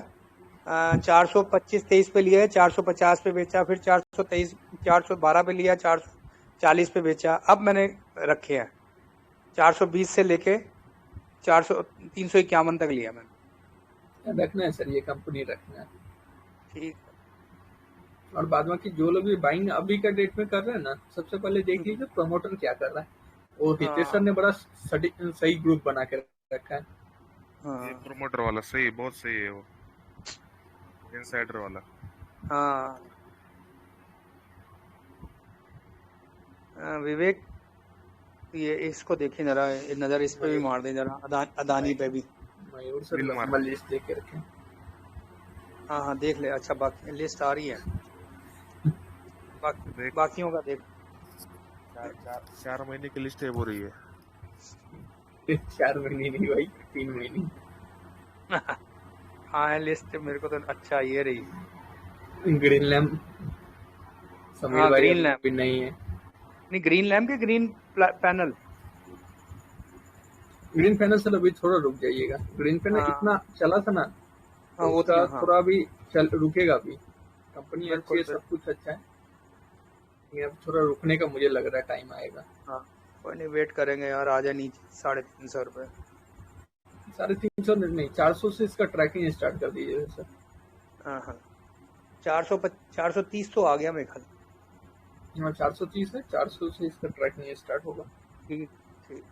425-23 पे लिया है, 450 पे बेचा, फिर 423 412 पे लिया, 440 पे बेचा। अब मैंने रखे हैं 420 से लेके 351 तक लिया मैंने।
रखना है सर, ये कंपनी रखना है,
ठीक।
और बाद में कि जो लोग भी बाइंग अभी का डेट में कर रहे हैं ना, सबसे पहले देख लीजिए प्रमोटर क्या कर रहा है। वो हितेश सर ने बड़ा सही ग्रुप बना के रखा है।
ये प्रमोटर वाला सही, बहुत सही है वो, इनसाइडर वाला।
हाँ, विवेक ये इसको देखिए जरा, नजर इस पे भी मार दे जरा, अदानी पे भी।
मयूर सर लंबा लिस्ट देख के रखें।
हाँ देख ले। अच्छा, बाकी लिस्ट आ रही है,
देख,
बाकियों का देख।
4 महीने की लिस्ट है वो रही है।
4 महीने नहीं भाई, 3 महीने।
हाँ है लिस्ट मेरे को तो अच्छा ये रही।
ग्रीन लैम्प समीर
हाँ
भाई
ग्रीन लैम्प,
अभी नहीं है।
नहीं ग्रीन लैम्प के ग्रीन पैनल।
ग्रीन पैनल से अभी थोड़ा रुक जाइएगा। ग्रीन पैनल
हाँ
इतना चला था ना,
हाँ
तो
वो
उसका
हाँ
थोड़ा भी रुकेगा भी। कंपनी अच्छी
बिल्कुल
है,
बिल्कुल।
सब कुछ अच्छा है, लेकिन अब थोड़ा रुकने का मुझे लग रहा है टाइम आएगा।
हाँ कोई नहीं, वेट करेंगे यार, आ जाए नीचे 350 रुपये।
350 नहीं, 400 से इसका ट्रैकिंग स्टार्ट कर दीजिए सर।
हाँ हाँ 430 तो आ गया मेरे ख्याल।
हाँ 430 है, 400 से इसका ट्रैकिंग स्टार्ट होगा।
ठीक ठीक।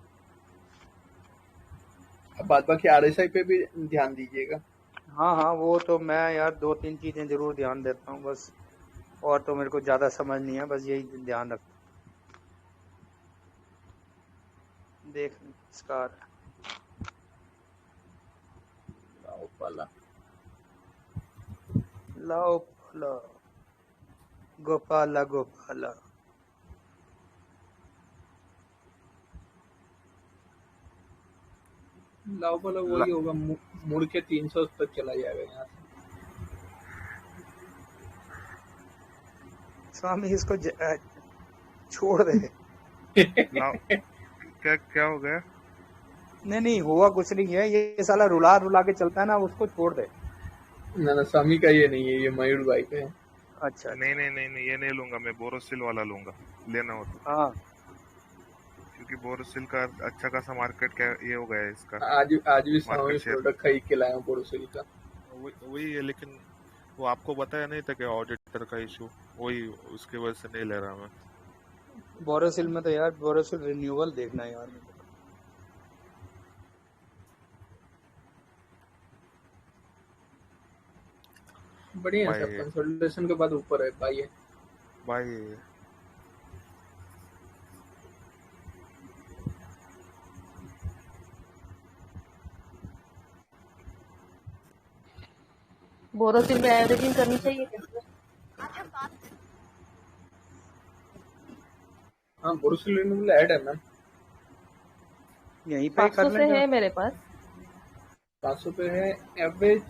अब बाद बाकी RSI पे भी ध्यान दीजिएगा।
हाँ हाँ वो तो मैं यार 2-3 चीजें जरूर ध्यान देता हूँ बस, और तो मेरे को ज्यादा समझ नहीं है, बस यही ध्यान रखता हूँ। देख स्कार
वाला
लाओ लाओ गोपाला गोपाला।
लाओ वाला वही होगा, मुड़ के 300 तक चला जाएगा यहाँ से।
स्वामी इसको छोड़ दे।
क्या हो गया?
नहीं हुआ कुछ नहीं है, ये साला रुला रुला के चलता है ना, उसको छोड़ दे।
ना स्वामी का ये नहीं है, ये मयूर भाई का है।
अच्छा
नहीं ये नहीं लूंगा, मैं बोरोसिल वाला लूंगा, लेना हो तो।
हाँ
क्योंकि बोरोसिल का अच्छा खासा मार्केट क्या ये हो गया है इसका।
आज भी स्वामी प्रोडक्ट खरीद के लाया हूँ बोरोसिल का।
वही है, लेकिन वो आपको बताया नहीं था कि ऑडिटर का इशू, वही उसकी वजह से नहीं ले रहा मैं।
बोरोसिल में तो यार बोरोसिल रिन्यूअल देखना है यार।
बढ़िया है सब, कंसोलिडेशन के बाद ऊपर है भाई है
भाई।
बोरोसिल में एवरेजिंग करनी चाहिए क्या?
हाँ बोरोसिल रिन्यूएबल ऐड है मैम,
यहीं पे कर
500 से
लेंगे।
है मेरे पास।
500 पे है एवरेज।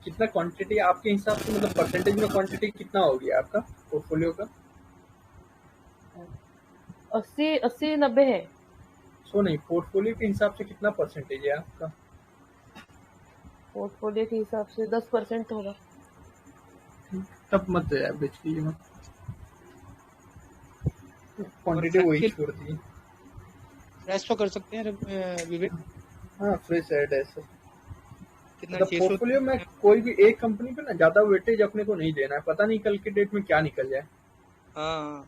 कितना क्वांटिटी आपके हिसाब से, मतलब परसेंटेज में क्वांटिटी कितना होगी आपका पोर्टफोलियो का?
80-90 है।
सो नहीं, पोर्टफोलियो के हिसाब से कितना परसेंटेज है आपका?
पोर्टफोलियो के हिसाब से 10% होगा।
तब मत एवरेज कीजिए मत, क्वांटिटी वही छोड़ दी।
फ्रेश तो कर सकते हैं विवेक।
हाँ फ्रेश ऐड है सर।
कितना
मतलब पोर्टफोलियो में कोई भी एक कंपनी पे ना ज्यादा वेटेज अपने को नहीं देना है, पता नहीं कल के डेट में क्या निकल जाए।
हाँ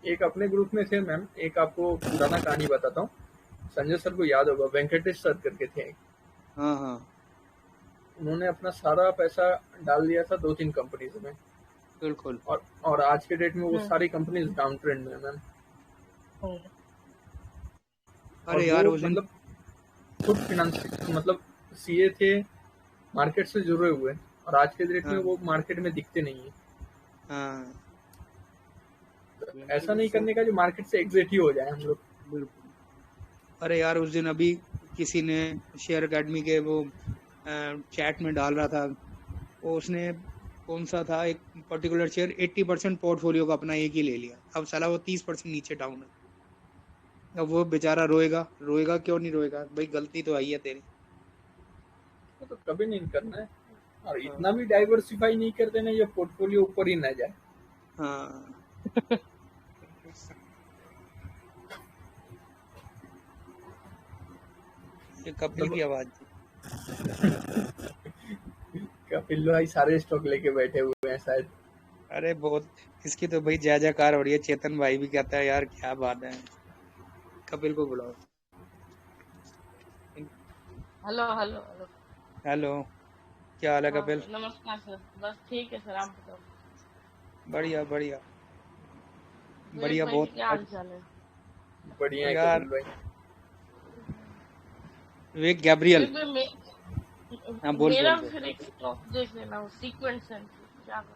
एक अपने ग्रुप में थे मैम, एक आपको पुराना कहानी बताता हूँ, संजय सर को याद होगा, वेंकटेश सर करके थे।
हाँ
उन्होंने अपना सारा पैसा डाल दिया था 2-3 कंपनीज में।
बिल्कुल।
और आज के डेट में वो सारी कंपनीज डाउन ट्रेंड में है मैम।
अरे यार
मतलब खुद फाइनेंस मतलब सीए थे, मार्केट से जुड़े हुए, और आज के डेट में वो मार्केट में दिखते नहीं है।
हाँ
ऐसा नहीं करने का जो मार्केट से एग्जिट ही हो जाए हम लोग।
बिल्कुल। अरे यार उस दिन अभी किसी ने शेयर अकेडमी के वो चैट में डाल रहा था, वो उसने कौन सा था एक पर्टिकुलर शेयर 80% पोर्टफोलियो का अपना एक ही ले लिया, अब साला वो 30% नीचे डाउन है। अब वो बेचारा रोएगा क्यों नहीं रोएगा भाई, गलती तो आई है तेरी।
तो कभी नहीं करना है, और इतना भी डाइवर्सिफाई नहीं कर देना ये पोर्टफोलियो ऊपर ही ना जाए।
हाँ ये कपिल की आवाज।
कपिल भाई सारे स्टॉक लेके बैठे हुए हैं शायद।
अरे बहुत, इसकी तो भाई जय जयकार हो रही है। चेतन भाई भी कहता है यार क्या बात है। कपिल को बुलाओ।
हेलो
हेलो, क्या हाल है कपिल?
नमस्कार सर, बस ठीक है सर, आप बताओ।
बढ़िया बहुत।
क्या हाल चाल है?
बढ़िया है
यार
कपिल भाई।
विवेक गैब्रियल हाँ बोल
मेरा
बोल बोल
फिर एक स्टॉक देख लेना, वो सीक्वेंस है, क्या कर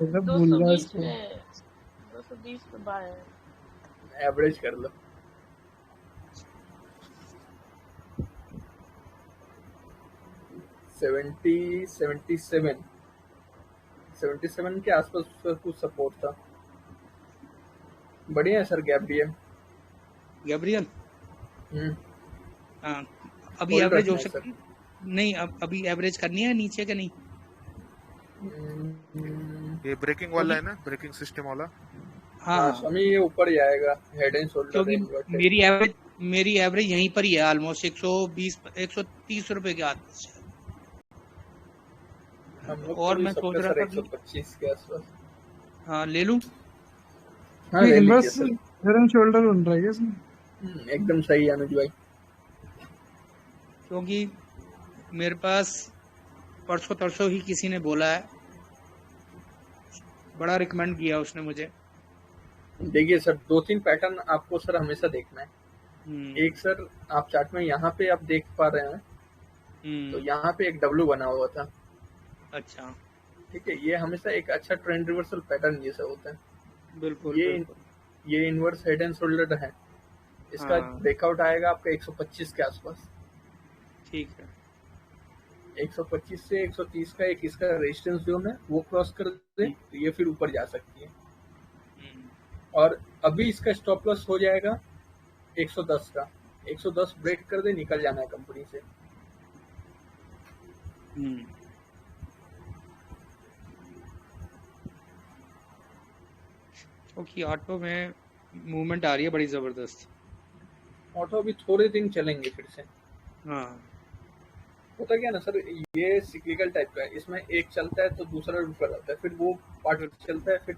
मैं
दो
भूल
सौ
रहा
बीस
इसको।
पे 220 पे बाय है।
एवरेज कर लो। सेवेंटी 77 के आसपास उसका कुछ सपोर्ट था। बढ़िया है सर, गैप भी है।
गैब्रियल
हम्म,
हाँ, अभी
होल्ड
एवरेज हो
रखना है सर।
सकती नहीं, अब अभी एवरेज करनी है नीचे के नहीं,
ये ब्रेकिंग वाला
क्योंकि
है ना, ब्रेकिंग सिस्टम वाला।
हाँ
हाँ स्वामी, ये ऊपर जाएगा, हेड एंड शोल्डर
क्योंकि
है इन्वर्टेड।
मेरी एवरेज यहीं पर ही है, ऑलमोस्ट 120 130 रुपए के आसपास है।
हम लोग
और
को भी
मैं सोच
सबके
रहा
सर
था कि
125 के आसपास।
हाँ ले लूं,
हाँ
ये
ले लीजिए
inverse
sir.
Head and shoulder बन रहा है क्या इसमें?
एकदम सही है अनुज भाई।
क्योंकि मेरे पास परसों तरसों ही किसी ने बोला है, बड़ा रिकमेंड किया उसने मुझे।
देखिए सर, 2-3 पैटर्न आपको सर हमेशा देखना है। एक सर, आप चार्ट में यहाँ पे आप देख पा रहे हैं, तो यहाँ पे एक डब्लू बना हुआ था।
अच्छा,
ठीक है, ये हमेशा एक अच्छा ट्रेंड रिवर्सल पैटर्न जैसा होता है।
बिल्कुल
ये
बिल्कुल,
ये इनवर्स हेड एंड शोल्डर है। इसका
हाँ
ब्रेकआउट आएगा आपका 125 के आसपास।
ठीक है।
125 से 130 का एक इसका रेजिस्टेंस जोन है, वो क्रॉस कर दे तो ये फिर ऊपर जा सकती है। और अभी इसका स्टॉप लॉस हो जाएगा 110 का। 110 ब्रेक कर दे, निकल जाना है कंपनी से।
क्योंकि ऑटो में मूवमेंट आ रही है बड़ी जबरदस्त।
ऑटो अभी थोड़े दिन चलेंगे फिर से।
हाँ
होता क्या ना सर, ये सिक्लिकल टाइप का है। इसमें एक चलता है तो दूसरा रुका रहता है, फिर वो पार्ट चलता है फिर।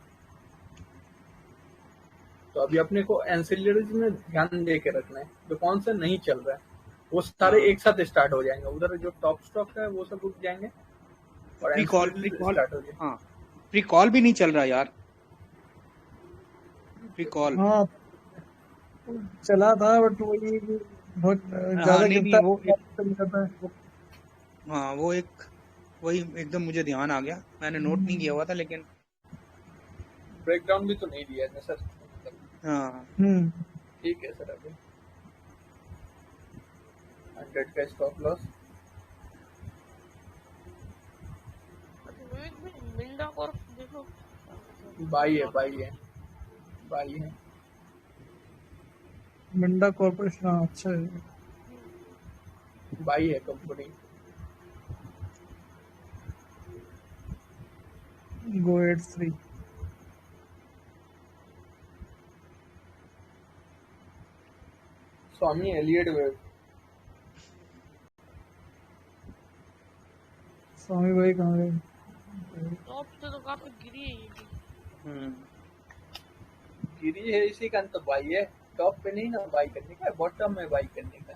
तो अभी अपने को एंसिलरीज में ध्यान दे के रखना है, जो कौन सा नहीं चल रहा है वो सारे
हाँ।
एक साथ स्टार्ट हो जाएंगे। उधर जो टॉप स्टॉक है वो सब रुक जाएंगे और
प्री कॉल
स्टार्ट हो जाएंगे।
हाँ, प्री कॉल भी नहीं चल रहा यार, प्री कॉल।
हाँ चला था, बट वही बहुत
हाँ
ज्यादा
नहीं
गिरता
नहीं, वो
है, चल जाता है।
हाँ वो एक वही एकदम मुझे ध्यान आ गया, मैंने नोट नहीं किया हुआ था लेकिन
ब्रेकडाउन भी तो नहीं दिया है सर।
हाँ
ठीक है सर। अभी 100 का स्टॉप लॉस।
मिंडा कॉर्प देखो,
बाई है।
मिंडा कॉर्पोरेशन, हाँ अच्छा है।
बाई है कंपनी।
गो 83
स्वामी एलियड वेब।
स्वामी भाई कहाँ गए?
टॉप से तो काफी गिरी है ये भी।
गिरी है इसी का तो बाई है। टॉप पे नहीं ना बाई करने का, बॉटम में बाई करने का।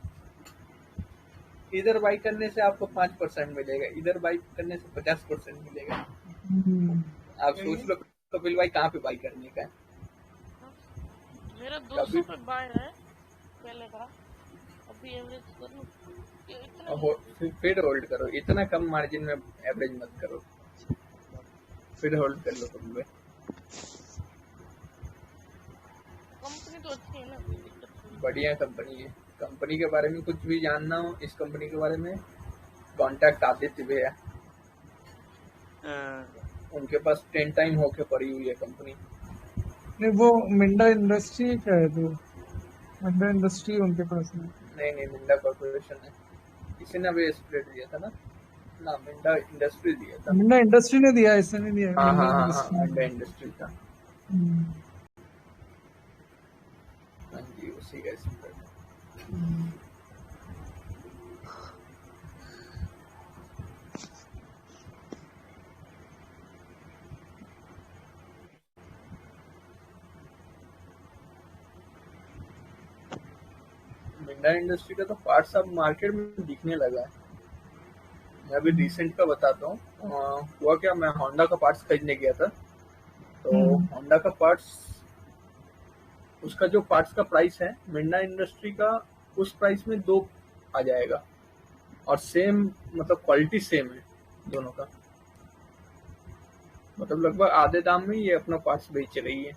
इधर बाई करने से आपको 5% मिलेगा, इधर बाई करने से 50% मिलेगा। आप सोच लो कपिल भाई कहाँ पे बाई करने का है।
मेरा 200 पे बाय है पहले का, अभी एवरेज कर लूं इतना।
फिर होल्ड करो, इतना कम मार्जिन में एवरेज मत करो, फिर होल्ड कर लो कपिल भाई।
कंपनी तो अच्छी है ना, कोई दिक्कत नहीं।
बढ़िया कंपनी है। कंपनी के बारे में कुछ भी जानना हो, इस कंपनी के बारे में कांटेक्ट आदित्य भैया, उनके पास 10 टाइम होके पड़ी हुई है कंपनी।
नहीं वो मिंडा इंडस्ट्री क्या है? तो मिंडा इंडस्ट्री उनके पास है।
नहीं मिंडा कॉर्पोरेशन है। इसी ने अभी स्प्लिट दिया था ना, मिंडा इंडस्ट्री दिया था।
मिंडा इंडस्ट्री ने दिया, इसने नहीं दिया।
हाँ, मिंडा इंडस्ट्री था। हाँ जी, उसी का स्प्लिट। मिंडा इंडस्ट्री का तो पार्ट्स अब मार्केट में दिखने लगा है। मैं अभी रिसेंट का बताता हूँ। हुआ क्या, मैं होंडा का पार्ट्स खरीदने गया था, तो होंडा का पार्ट्स उसका जो पार्ट्स का प्राइस है मिंडा इंडस्ट्री का, उस प्राइस में 2 आ जाएगा, और सेम मतलब क्वालिटी सेम है दोनों का, मतलब लगभग आधे दाम में ये अपना पार्ट्स बेच रही है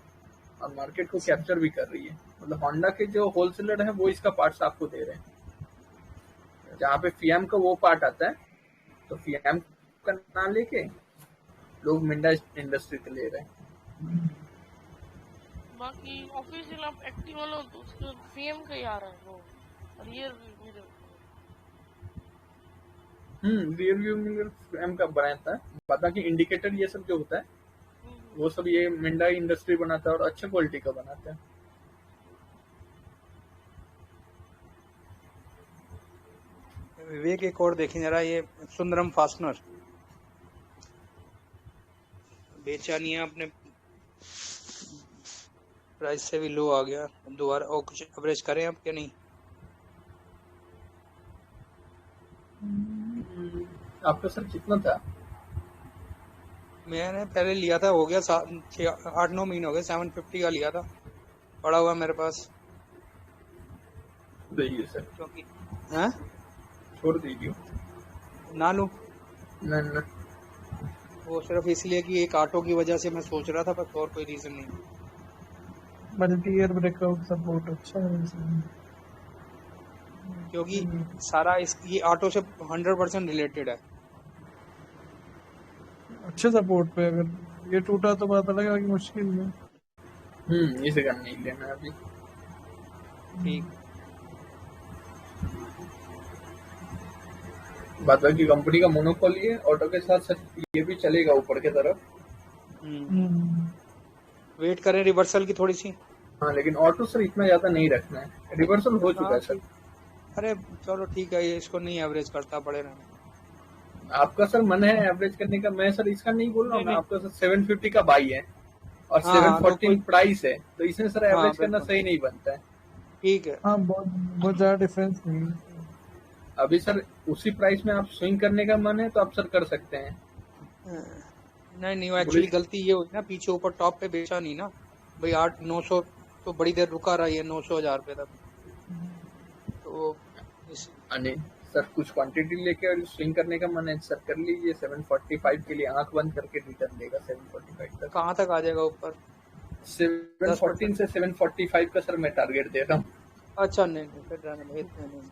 और मार्केट को कैप्चर भी कर रही है। मतलब होंडा के जो होलसेलर है वो इसका पार्ट्स आपको दे रहे हैं। जहाँ पे फियाम का वो पार्ट आता है तो फियाम का ना लेके लोग मिंडा इंडस्ट्री के ले रहे हैं।
बाकी ऑफिशियल आप एक्टिवा लो तो उसके फेम का ही आ रहा है वो rear mirror.
Rear view mirror फियाम का बनाता है, बाकी इंडिकेटर ये सब जो होता है वो सब ये मिंडा इंडस्ट्री बनाता है और अच्छे क्वालिटी का बनाता है।
विवेक एक और देखें जरा, ये सुंदरम फास्टनर बेचा नहीं है, अपने प्राइस से भी लो आ गया दोबारा, और कुछ एवरेज करें आप क्या नहीं?
आपका सर कितना था?
मैंने पहले लिया था, हो गया 8-9 महीने हो गए, 750 का लिया था, पड़ा हुआ मेरे पास।
दीजिए सर,
क्योंकि हैं
छोड़ दीजिए।
ना लूं
ना
वो सिर्फ इसलिए कि एक ऑटो की वजह से मैं सोच रहा था, बस और कोई रीजन नहीं।
मल्टी ईयर ब्रेकआउट सपोर्ट अच्छा है इसमें।
क्योंकि सारा ये ऑटो से 100% रिलेटेड है।
अच्छे सपोर्ट पे, अगर ये टूटा तो पता लगेगा कि मुश्किल में।
इसे का नहीं लेना अभी।
ठीक,
बात की कंपनी का मोनोपोली है ऑटो के साथ साथ, ये भी चलेगा ऊपर के तरफ।
वेट करें रिवर्सल की थोड़ी सी।
हाँ, लेकिन ऑटो सर इतना ज्यादा नहीं रखना है, रिवर्सल हो चुका है सर।
अरे चलो ठीक है, ये इसको नहीं एवरेज करता पड़े रहना।
आपका सर मन है एवरेज करने का, मैं सर इसका नहीं बोल रहा हूँ, आपका सर 750 का बाई है और
हाँ,
714 प्राइस है, तो इसमें सर
हाँ,
एवरेज करना
बिल्कुल।
सही नहीं बनता है।
ठीक है,
हाँ, बहुत ज्यादा डिफरेंस नहीं है।
अभी सर उसी प्राइस में आप स्विंग करने का मन है तो आप सर कर सकते हैं।
नहीं एक्चुअली गलती ये हुई ना, पीछे ऊपर टॉप पे बेचा नहीं ना भाई, 800-900 तो बड़ी देर रुका रहा है 900-1000 रुपए तक, तो
नहीं सर, कुछ क्वांटिटी लेके और स्विंग करने का मन है सर कर लीजिए। 745 के लिए आंख बंद करके रिटर्न देगा 745 तक।
कहाँ तक आ जाएगा ऊपर?
714 से 745 का सर मैं टारगेट दे रहा हूँ।
अच्छा नहीं फिर रहने दो, इतने नहीं।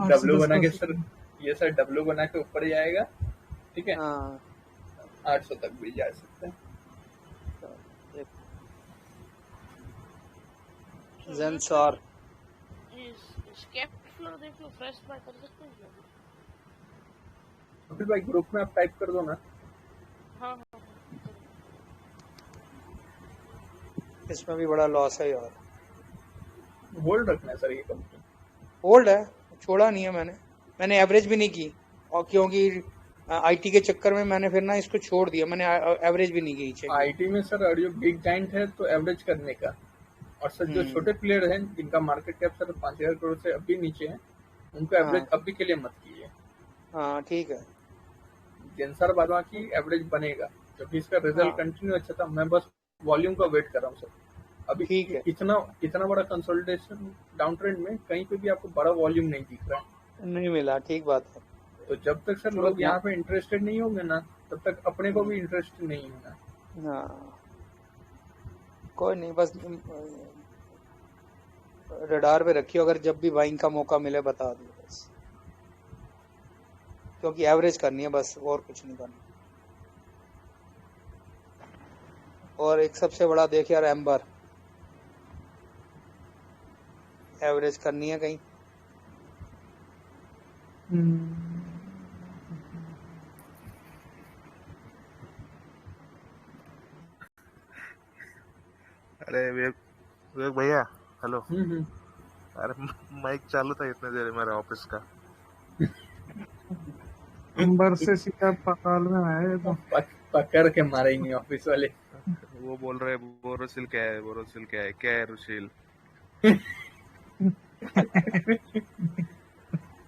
डब्लू बना के सर, ये सर डब्लू बना के ऊपर जाएगा, ठीक है।
हाँ
800 तक भी जा सकते हैं।
ज़ेनसॉर
स्केप फ्लोर देख लो, फ्रेश बाय कर सकते हैं क्या?
फिर भाई ग्रुप में आप टाइप कर दो ना।
हाँ
इसमें भी बड़ा लॉस है यार।
होल्ड रखना है सर, ये कंपनी
होल्ड है, छोड़ा नहीं है मैंने एवरेज भी नहीं की, और क्योंकि आईटी के चक्कर में मैंने फिर ना इसको छोड़ दिया, मैंने एवरेज भी नहीं की।
आईटी में सर जो बिग जाइंट है तो एवरेज करने का, और सर जो छोटे प्लेयर हैं जिनका मार्केट कैप सर 5000 करोड़ से अभी नीचे है, उनको एवरेज अभी के लिए मत कीजिए।
हाँ ठीक है,
जेंसर बादवा की एवरेज बनेगा क्योंकि इसका रिजल्ट कंटिन्यू अच्छा था। मैं बस वॉल्यूम का वेट कर रहा हूँ सर। अभी
ठीक है,
इतना बड़ा कंसोलिडेशन डाउन ट्रेंड में कहीं पे भी आपको बड़ा वॉल्यूम नहीं दिख रहा है,
नहीं मिला। ठीक बात है।
तो जब तक सर लोग यहाँ पे इंटरेस्टेड नहीं होंगे ना, तब तक अपने को भी इंटरेस्ट नहीं होना।
हाँ कोई नहीं, बस रडार पे रखियो, अगर जब भी बाइंग का मौका मिले बता दो बस, क्योंकि एवरेज करनी है बस, और कुछ नहीं करना। और एक सबसे बड़ा देख यार, एम्बर एवरेज करनी है कहीं।
अरे विवेक भैया, हेलो। अरे माइक चालू था इतने देर मेरे ऑफिस का।
अंबर से सीधा पाताल में आए तो
पकड़ के मारेंगे ऑफिस वाले।
वो बोल रहे बोरोसिल क्या है, बोरोसिल क्या है, क्या है रुशील।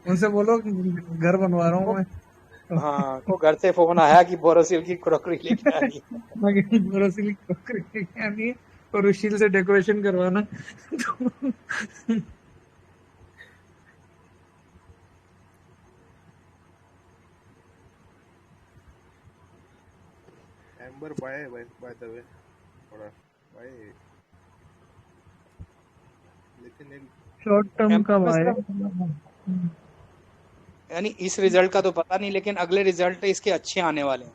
उनसे बोलो घर बनवा रहा हूँ मैं।
हाँ को घर से फोन आया कि बोरोसिल की क्रॉकरी लेके आ रही है।
बोरोसिल की क्रॉकरी लेके आनी है, और रुशील से डेकोरेशन करवाना। तो
एम्बर bye bye by the way bye, लेकिन एक
शॉर्ट टर्म
एम्बर
कब
में
आए?
सिर्फ यानी इस रिजल्ट का तो पता नहीं, लेकिन अगले रिजल्ट इसके अच्छे आने वाले हैं।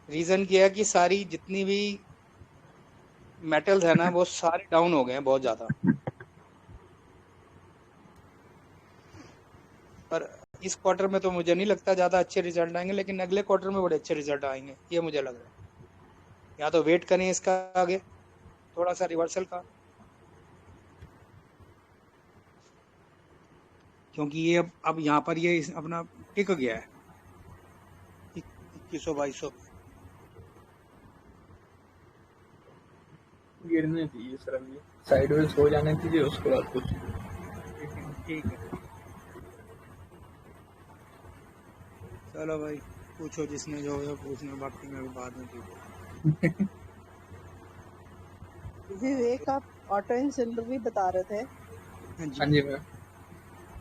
रीजन क्या है कि सारी जितनी भी मेटल्स है ना वो सारे डाउन हो गए हैं बहुत ज्यादा। पर इस क्वार्टर में तो मुझे नहीं लगता ज्यादा अच्छे रिजल्ट आएंगे, लेकिन अगले क्वार्टर में बड़े अच्छे रिजल्ट आएंगे, ये मुझे लग रहा है। या तो वेट करें इसका आगे थोड़ा सा रिवर्सल का, क्योंकि ये अब यहाँ पर ये अपना टिक गया है 2100-2200।
गिरने दीजिए सर, अभी साइडवेज हो जाने दीजिए, उसके बाद कुछ।
ठीक है चलो भाई, पूछो जिसने जो है पूछना, बाकी मैं बाद में पूछूं।
विवेक, आप ऑटो इंसिलरी बता रहे थे,
हाँ
हाँ
जी।
जी मैम।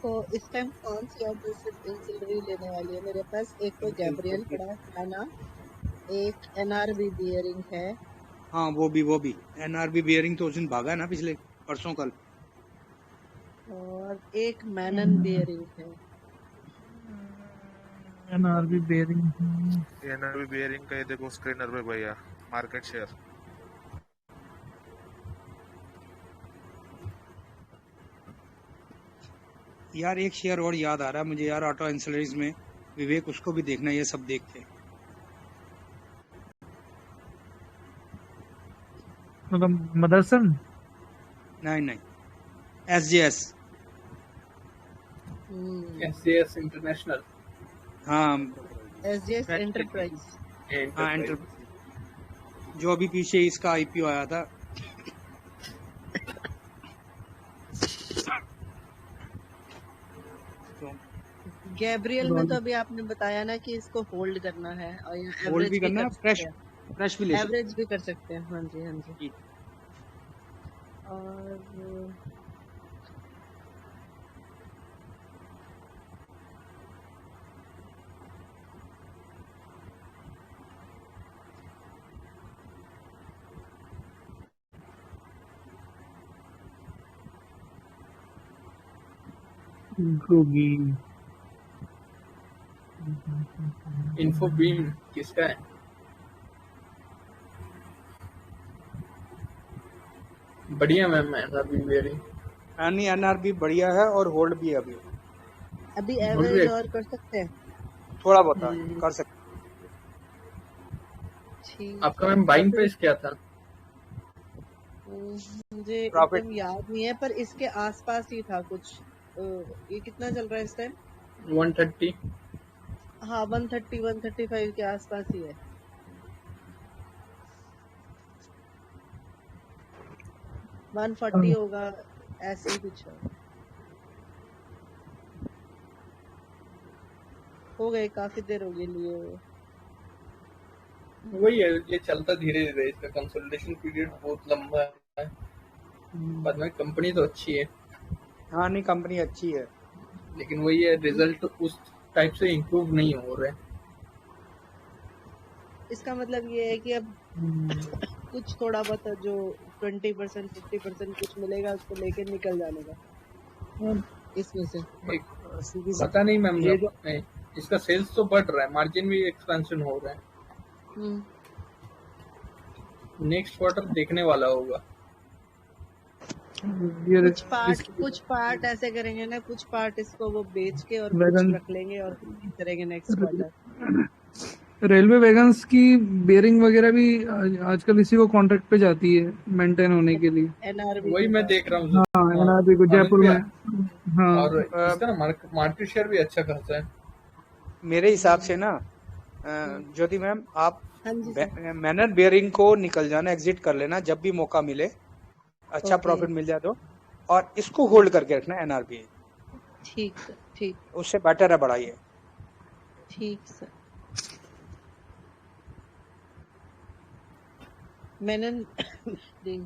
तो इस टाइम कौन सी ऑटो इंसिलरी लेने वाली है? मेरे पास एक तो गैब्रियल पड़ा है ना, एक एनआरबी बियरिंग है,
हाँ वो भी एनआरबी बियरिंग तो उस दिन भागा है ना पिछले परसों कल।
और एक मैनन बियरिंग है।
NRB bearing.
एनआरबी बियरिंग का ये देखो स्क्रीनर पे भैया, मार्केट शेयर।
यार एक शेयर और याद आ रहा है मुझे यार, ऑटो इंसलरीज में विवेक, उसको भी देखना ये सब देख के।
मतलब मदरसन?
नहीं एसजेएस।
SJS international.
हाँ
एसजेएस एंटरप्राइज।
हाँ एंटर, जो अभी पीछे इसका आईपीओ आया था। तो
गैब्रियल में तो अभी आपने बताया ना कि इसको होल्ड करना है, और
होल्ड
एवरेज
भी
भी
करना
कर
है,
सकते हैं,
फ्रेश भी ले सकते
एवरेज भी कर सकते हैं। हाँ जी हाँ जी।
जी।
और
गोगी।
इन्फो बीम किसका है? बढ़िया मैम एनआरबी बियरिंग।
यानी एनआरबी बढ़िया है और होल्ड भी है अभी
अभी एवरेज और कर सकते हैं।
थोड़ा बहुत कर सकते।
ठीक
आपका मैम बाइंग प्राइस क्या था?
मुझे
Profit।
एकदम याद नहीं है, पर इसके आसपास ही था कुछ। ये कितना चल रहा है इस टाइम?
130।
हाँ 130 135 के आसपास ही है।
हाँ।
140 होगा, ऐसे ही कुछ है। हो गए, काफी देर हो गई लिए हुए।
वही है, ये चलता धीरे धीरे, इसका कंसोलिडेशन पीरियड बहुत लंबा है। बाद में कंपनी तो अच्छी है,
हाँ नहीं कंपनी अच्छी है,
लेकिन वही है, रिजल्ट उस टाइप से इम्प्रूव नहीं हो रहे।
इसका मतलब ये है कि अब कुछ थोड़ा बहुत जो 20% 50% कुछ मिलेगा उसको लेके निकल जाने का इसमें से।
पता नहीं मैम,
ये जो
इसका सेल्स तो बढ़ रहा है, मार्जिन भी एक्सपेंशन हो रहा है। नेक्स्ट क्वार्टर देखने वाला होगा।
कुछ पार्ट ऐसे करेंगे ना, कुछ पार्ट इसको वो बेच के और कुछ
वैगन
रख लेंगे और करेंगे नेक्स्ट क्वार्टर।
रेलवे वैगन्स की बेरिंग वगैरह भी आजकल इसी को कॉन्ट्रैक्ट पे जाती है मेंटेन होने के लिए।
एनआरबी
वही मैं देख रहा हूँ।
हाँ एनआरबी को जयपुर में। हाँ
और इसका ना मार्केट शेयर भी अच्छा खासा है
मेरे हिसाब से ना। ज्योति मैम आप
हाँ जी सर।
मैनर बेयरिंग को निकल जाना, एग्जिट कर लेना जब भी मौका मिले, अच्छा प्रॉफिट मिल जाए तो, और इसको होल्ड करके रखना एनआरबी।
ठीक सर, ठीक
उससे बेटर है बढ़ाइए।
ठीक sir. Menon ji,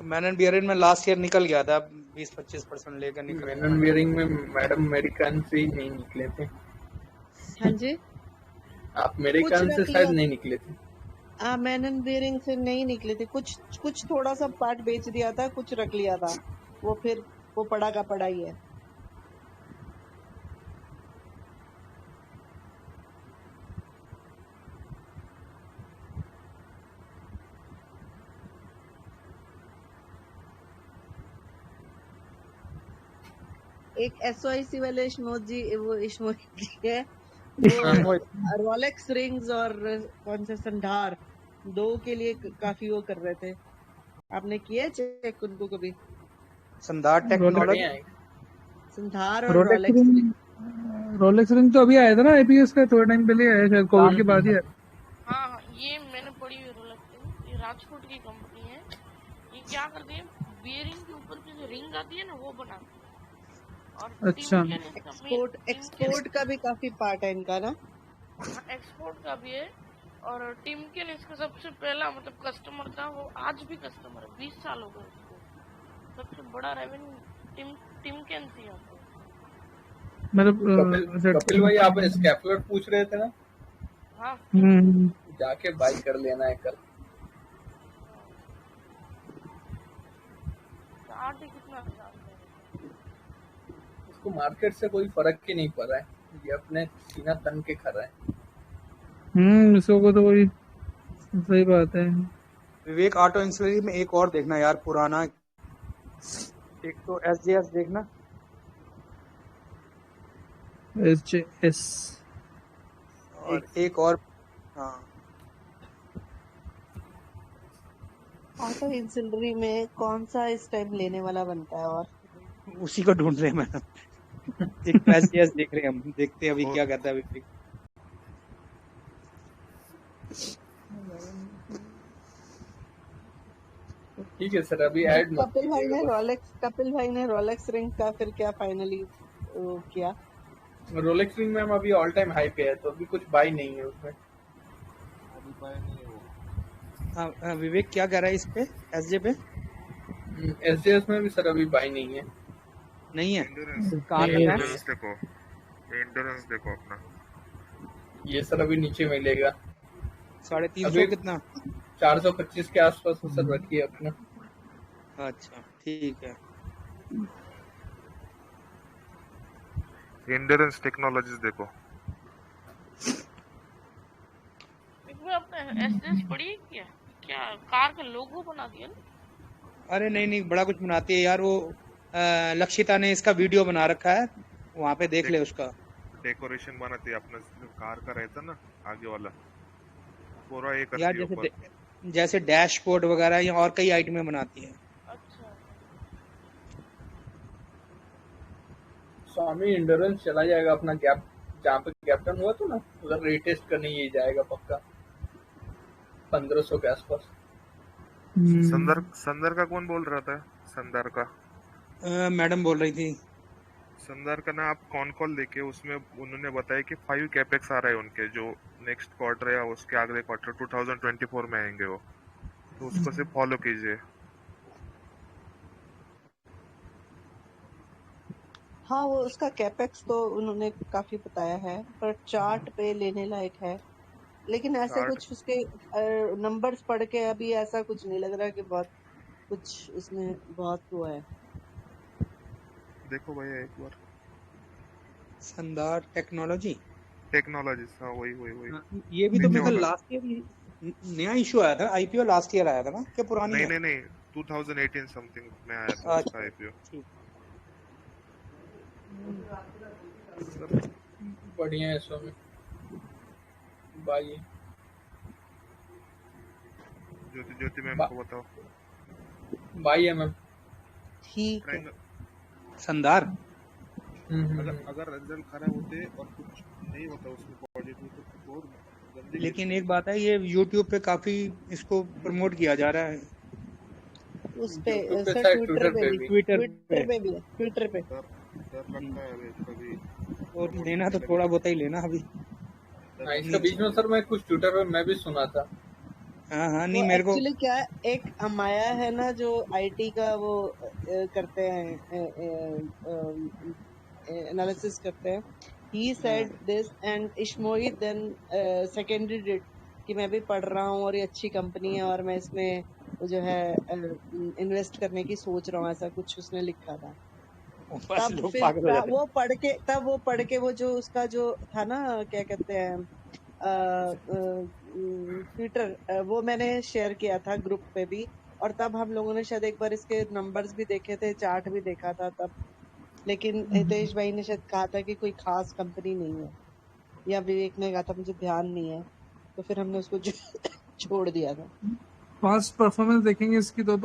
man and बियरन में लास्ट ईयर निकल गया था, 20-25% लेकर निकल
मैन
गया।
एंड बियरिंग में मैडम अमेरिकन से ही नहीं निकले थे।
हाँ जी,
आप
कुछ
अमेरिकन से
रख
शायद
लिया।
नहीं निकले थे।
मैन एंड बियरिंग से नहीं निकले थे, कुछ थोड़ा सा पार्ट बेच दिया था, कुछ रख लिया था, वो फिर वो पड़ा का पड़ा ही है। एक SOIC वाले इश्मोजी, वो इश्मोजी है, वो रोलेक्स रिंग्स और कौन से संधार, 2 के लिए काफी वो कर रहे थे। आपने किया चेक उनको कभी?
संधार टेक्नोलॉजी,
बढ़िया है।
संधार और
Rolex
Rolex ring.
Ring, Rolex ring तो अभी आया था ना IPS का, थोड़ा टाइम पहले आया शायद, कोविड के बाद ही आया।
हाँ हाँ, ये मैंने पढ़ी हुई रोलेक्स रिंग, ये राजकोट की कंपनी है। ये क्या करती है, बियरिंग के ऊपर की जो रिंग आती है ना वो बनाती है। और
अच्छा।
टिमकन इसका मेन,
एक्सपोर्ट का भी काफी पार्ट है इनका ना।
एक्सपोर्ट का भी है। और टिमकन इसका सबसे पहला मतलब कस्टमर था, वो आज भी कस्टमर है, 20 साल हो गए उसको। सबसे बड़ा रेवेन्यू टिमकन से आता है।
मतलब
कपिल भाई आप स्कैपुलर पूछ रहे थे ना,
हाँ
जाके बाई कर लेना है कल।
चार्ट ही कितना जानते हैं।
उसको मार्केट से कोई फर्क ही नहीं पड़ रहा है, ये अपने सीना तन के खा रहा है।
इसको तो वही सही बात है।
विवेक ऑटो इंसुलरी में एक और देखना यार पुराना, एक तो SJS देखना,
SJS
और एक और हाँ
ऑटो इंसिलरी में कौन सा इस टाइम लेने वाला बनता है? और
उसी को ढूंढ रहे हैं मैडम। एक तो SJS देख रहे हैं हम, देखते हैं अभी क्या करता है विवेक।
ठीक है सर, अभी ऐड मत
कपिल
कीजिएगा।
भाई ने रोलेक्स रिंग का फिर क्या फाइनली किया?
रोलेक्स रिंग में हम अभी ऑल टाइम हाई पे है, तो अभी कुछ बाई नहीं है उसमें।
हाँ विवेक क्या कह रहा है इस पे, SJ पे?
SJS में भी सर अभी बाई नहीं है।
नहीं है, कहाँ तक है?
एंडोरेंस देखो अपना,
ये सर अभी नीचे मिलेगा
350
अभी
कितना?
425 के आसपास वो सर रखिए अपना।
अच्छा ठीक है।
एंडोरेंस टेक्नोलॉजीज देखो।
इसमें आपने एसएस पढ़ी है क्या? क्या कार का लोगो बना दिया ना?
अरे नहीं बड़ा कुछ बनाती है यार वो, लक्षिता ने इसका वीडियो बना रखा है, वहाँ पे देख ले उसका।
डेकोरेशन बनाती है अपना, जो कार का रहता ना आगे वाला, पूरा एक
यार जैसे डैशबोर्ड वगैरह या और कई आइटमें बनाती है।
अच्छा,
स्वामी एंडोरेंस चला जाएगा अपना गैप, जहाँ पे कैप्टन हुआ था ना, उधर रीटेस्ट करने ये जाएगा पक्का 1500 के आसपास।
संदर का कौन बोल रहा था? संदर का
मैडम बोल रही थी।
संदर का ना आप कॉन कॉल देखे, उसमें उन्होंने बताया कि 5 कैपेक्स आ रहे हैं उनके, जो नेक्स्ट क्वार्टर या उसके अगले क्वार्टर 2024 में आएंगे वो, तो उसको सिर्फ फॉलो कीजिए।
हाँ, वो उसका कैपेक्स तो उन्होंने काफी बताया है, पर चार्ट पे लेने लायक है। लेकिन ऐसे कुछ उसके नंबर्स पढ़ के अभी ऐसा कुछ नहीं लग रहा कि बहुत कुछ उसमें बहुत हुआ है।
देखो भैया एक बार
संदार टेक्नोलॉजीज,
हाँ वही।
ये भी तो मेरे ख्याल लास्ट ईयर नया इशू आया था, IPO लास्ट ईयर आया था ना, क्या पुरानी है?
नहीं 2018 समथिंग में आया था उसका IPO।
बढ़िया है स्वामी भाई।
ज्योति मैम को बताओ।
भाई है मैम।
ठीक है।
संदार
अगर रिजल्ट खराब होते और कुछ नहीं होता उसमें पॉजिटिव तो बहुत गंदी।
लेकिन एक बात है, ये YouTube पे काफी इसको प्रमोट किया जा रहा है,
उस पे
ट्विटर पे भी।
ट्विटर पे
डर लगता है कभी,
और लेना तो थोड़ा बहुत ही लेना अभी।
इसका बीच में सर मैं कुछ ट्विटर पे मैं भी सुना था
हाँ नहीं
वो
मेरे को
एक्चुअली क्या है, एक अमाया है ना जो आईटी का वो करते हैं, एनालिसिस करते हैं. ही सेड दिस एंड इश्मोई देन सेकेंडरी डिड कि मैं भी पढ़ रहा हूँ और ये अच्छी कंपनी है और मैं इसमें वो जो है इन्वेस्ट करने की सोच रहा हूँ, ऐसा कुछ उसने लिखा था.
बस
तब
लोग
फिर
पागल हो जाते हैं।
वो पढ़ के वो जो उसका जो था ना, क्या कहते हैं, ट्विटर, वो मैंने शेयर किया था ग्रुप पे भी. और तब हम लोगों ने शायद एक बार इसके नंबर्स भी देखे थे, चार्ट भी देखा था तब. लेकिन हितेश भाई ने शायद कहा था कि कोई खास कंपनी नहीं है, या विवेक ने कहा था, मुझे ध्यान नहीं है, तो फिर हमने उसको छोड़ दिया था.
पास्ट परफॉर्मेंस देखेंगे इसकी तो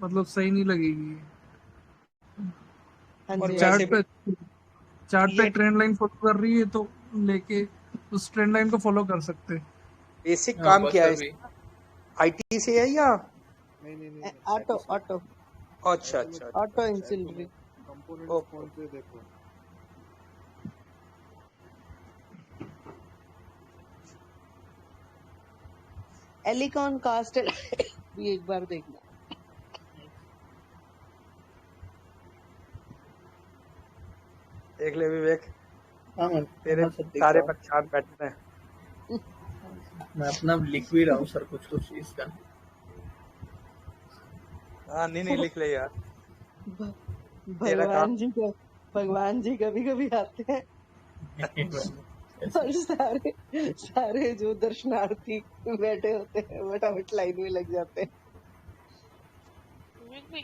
मतलब सही नहीं लगेगी।
हाँ
और
जी, हाँ
वैसे
चार्ट
जी.
पे चार्ट पे
ये
ट्रेंड लाइन फॉलो कर रही है तो लेके उस ट्रेंड लाइन को फॉलो कर सकते हैं।
बेसिक
हाँ
काम
बस
क्या है
अभी
इसका? आईटी से है या?
नहीं नहीं नहीं
ऑटो
नहीं
ऑटो
अच्छा अच्छा
ऑटो इंसिलरी.
कंपोनेंट्स कौन से देखो.
एलिकॉन कास्ट भी एक बार देखना.
देख ले विवेक,
हाँ
तेरे
हाँ सर देख
सारे
रहा हूँ.
परेशान बैठे हैं।
मैं अपना लिख भी रहा हूँ सर कुछ कुछ इसका.
हाँ नहीं लिख ले यार,
भ-
तेरा काम।
भगवान जी कभी कभी आते हैं और सारे सारे जो दर्शनार्थी बैठे होते हैं फटाफट लाइन में लग जाते हैं.
विवेक भाई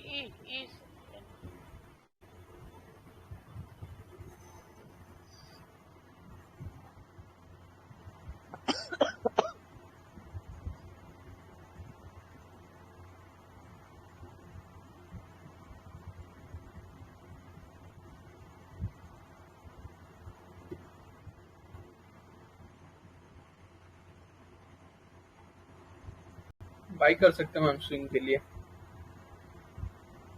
ये
बाई कर सकते हैं मैम स्विंग के लिए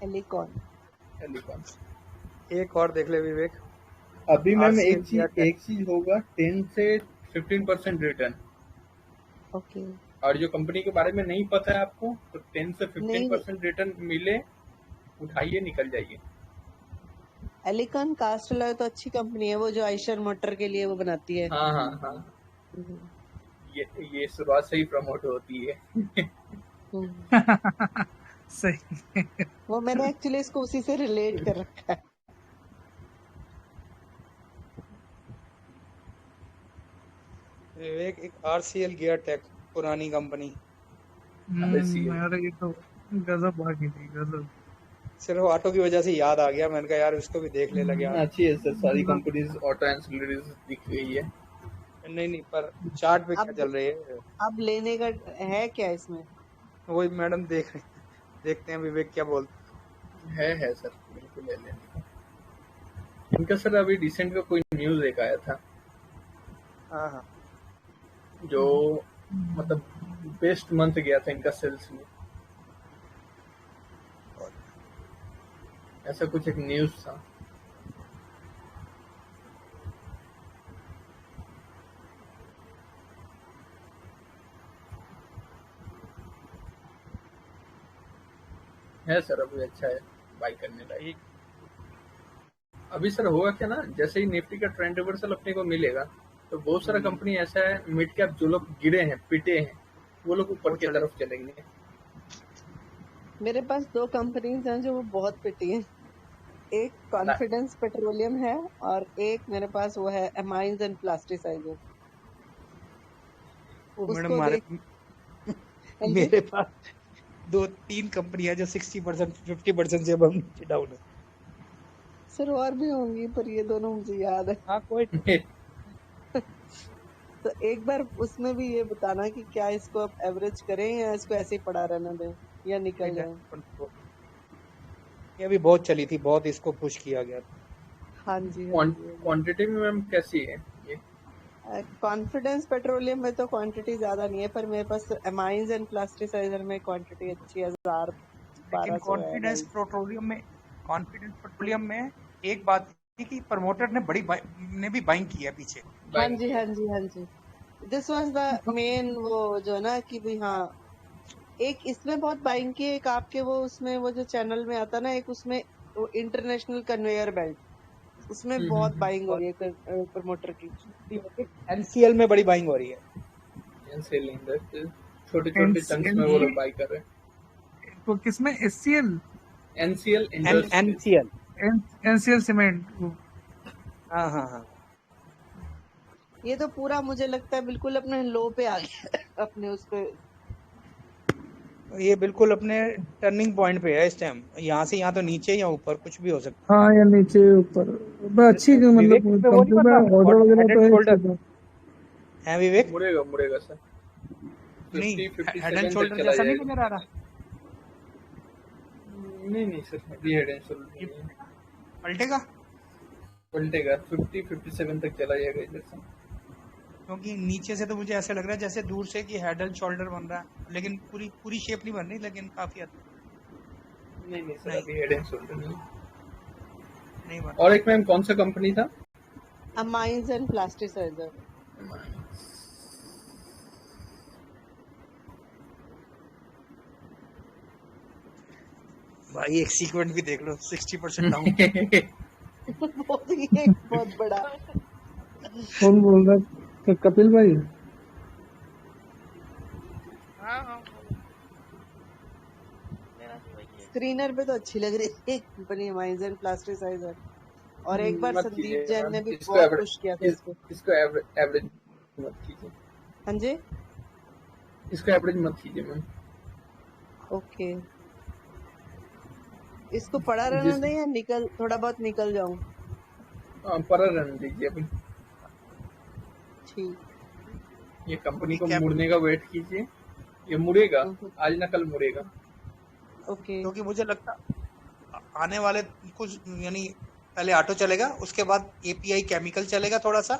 एलिकॉन.
एलिकॉन.
एक और देख ले विवेक,
अभी मैम
RCL
एक चीज होगा 10 से 15% रिटर्न.
ओके.
और जो कंपनी के बारे में नहीं पता है आपको तो 10 से
नहीं
15% रिटर्न मिले, उठाइए निकल जाइए.
एलिकॉन कास्ट अलॉय तो अच्छी कंपनी है, वो जो आइशर मोटर के लिए वो बनाती है.
हाँ हाँ हाँ
हम्म,
ये शुरुआत से ही प्रमोट होती है.
हम्म.
सही।
वो मैंने एक्चुअली इसको उसी से रिलेट कर रखा है.
विवेक एक RCL गियर टेक, पुरानी कंपनी,
यार ये तो गजब भागी थी, गजब।
सिर्फ ऑटो की वजह से याद आ गया, मैंने कहा यार इसको भी देख ले लगे यार।
अच्छी है सर, सारी कंपनीज ऑटो एंसिलरीज दिख रही है.
नहीं पर चार्ट पे क्या
अब
चल रही है?
अब लेने का है क्या इसमें?
वही मैडम देख रहे, देखते हैं विवेक क्या बोलते
है सर, बिल्कुल ले लेने का. इनका सर अभी रिसेंट का कोई न्यूज एक आया था
हाँ हाँ
जो मतलब बेस्ट मंथ गया था इनका सेल्स में, ऐसा कुछ एक न्यूज था. है सर, अभी अच्छा है बाई करने लायक. अभी सर होगा क्या ना, जैसे ही निफ्टी का ट्रेंड रिवर्सल अपने को मिलेगा तो बहुत सारा कंपनी ऐसा है मिड कैप जो लोग गिरे हैं पिटे हैं वो लोग ऊपर की तरफ चलेंगे.
मेरे पास 2 कंपनीज हैं जो वो बहुत पिटी हैं. एक कॉन्फिडेंस पेट्रोलियम है और एक मेरे पास वो है एमाइंस एंड प्लास्टिसाइजर.
मैडम मेरे पास 2-3 कंपनियां जो 60% 50% से अब नीचे डाउन है.
सर और भी होंगी पर ये दोनों मुझे याद है.
हाँ कोई
तो एक बार उसमें भी ये बताना कि क्या इसको अब एवरेज करें या इसको ऐसे ही पड़ा रहने दें या निकल जाए.
ये अभी बहुत चली थी, बहुत इसको पुश किया गया था.
हाँ जी.
क्वांटिटी में मैम कैसी है ये?
कॉन्फिडेंस पेट्रोलियम में तो क्वांटिटी ज्यादा नहीं है पर मेरे पास एमाइंस एंड प्लास्टिसाइजर में क्वांटिटी अच्छी है. 1000-1200
कॉन्फिडेंस पेट्रोलियम में एक बात थी कि प्रमोटर ने भी बाइंग की है पीछे.
हाँ जी. दिस वाज द मेन वो जो ना कि भी हाँ, एक इसमें बहुत बाइंग की, एक आपके वो उसमें वो जो चैनल में आता ना, एक उसमें वो इंटरनेशनल कन्वेयर बेल्ट, उसमें बहुत बाइंग हो
और
रही है प्रमोटर की।
एनसीएल में बड़ी बाइंग हो रही है।
छोटे छोटे चंक्स में वो लोग बाई कर रहे हैं।
तो किसमें SCL
NCL industry,
NCL,
NCL cement
हाँ हाँ हाँ,
ये तो पूरा मुझे लगता है बिल्कुल अपने लो पे आ गया अपने उस पे।
ये बिल्कुल अपने टर्निंग पॉइंट पे है इस टाइम। यहाँ से यहाँ तो नीचे या ऊपर कुछ भी हो सकता
हाँ या नीचे ऊपर अच्छी
है। विवेक
मतलब
पे वो नहीं
कंपनी
बन
में
रहा
ऑर्डर वगैरह
हेड
तो
एंड
है
शोल्डर
इसके
है विवेक?
मुड़ेगा सर,
नहीं,
50
हेड एंड
57 तक
शोल्डर
चला
जैसा नहीं
जाएगा।
नजर आ रहा?
नहीं सर, अभी हेड एंड शोल्डर
ये
नहीं है,
पलटेगा?
पलटेगा, 57 तक चला जाएगा इधर से।
क्योंकि नीचे से तो मुझे ऐसा लग रहा है जैसे दूर से कि हेड एंड शोल्डर बन रहा है, लेकिन पूरी शेप नहीं बन रही, लेकिन काफी हद
नहीं सर,
नहीं।
अभी हेड एंड शोल्डर नहीं।
नहीं बन
और एक मैम कौन सा कंपनी था?
Amines and plasticizer.
भाई एक सीक्वेंट भी देख लो, 60% डाउन।
बहुत बड़ा।
कौन बोल रहा है? कपिल भाई?
हाँ बोलो। मेरा तो वही है।
स्क्रीनर पे तो अच्छी लग रही है कंपनी अमाइंस एंड प्लास्टिसाइजर, और एक बार
मत
संदीप
कीजिए
जैन
मैम,
ने भी
इसको
बहुत
एवरेज,
पुश किया था इसको।
इसको एवरेज मत कीजिए,
हाँ जी,
इसको एवरेज मत कीजिए मैम।
ओके। इसको पड़ा रहने दें या निकल, थोड़ा बहुत निकल जाऊं?
पर रहने दीजिए अभी,
ठीक।
ये कंपनी को
क्या-
मुड़ने का वेट कीजिए, ये मुड़ेगा, आज ना कल मुड़ेगा।
ओके।
क्योंकि मुझे लगता आने वाले कुछ, यानी पहले ऑटो चलेगा, उसके बाद एपीआई केमिकल चलेगा थोड़ा सा,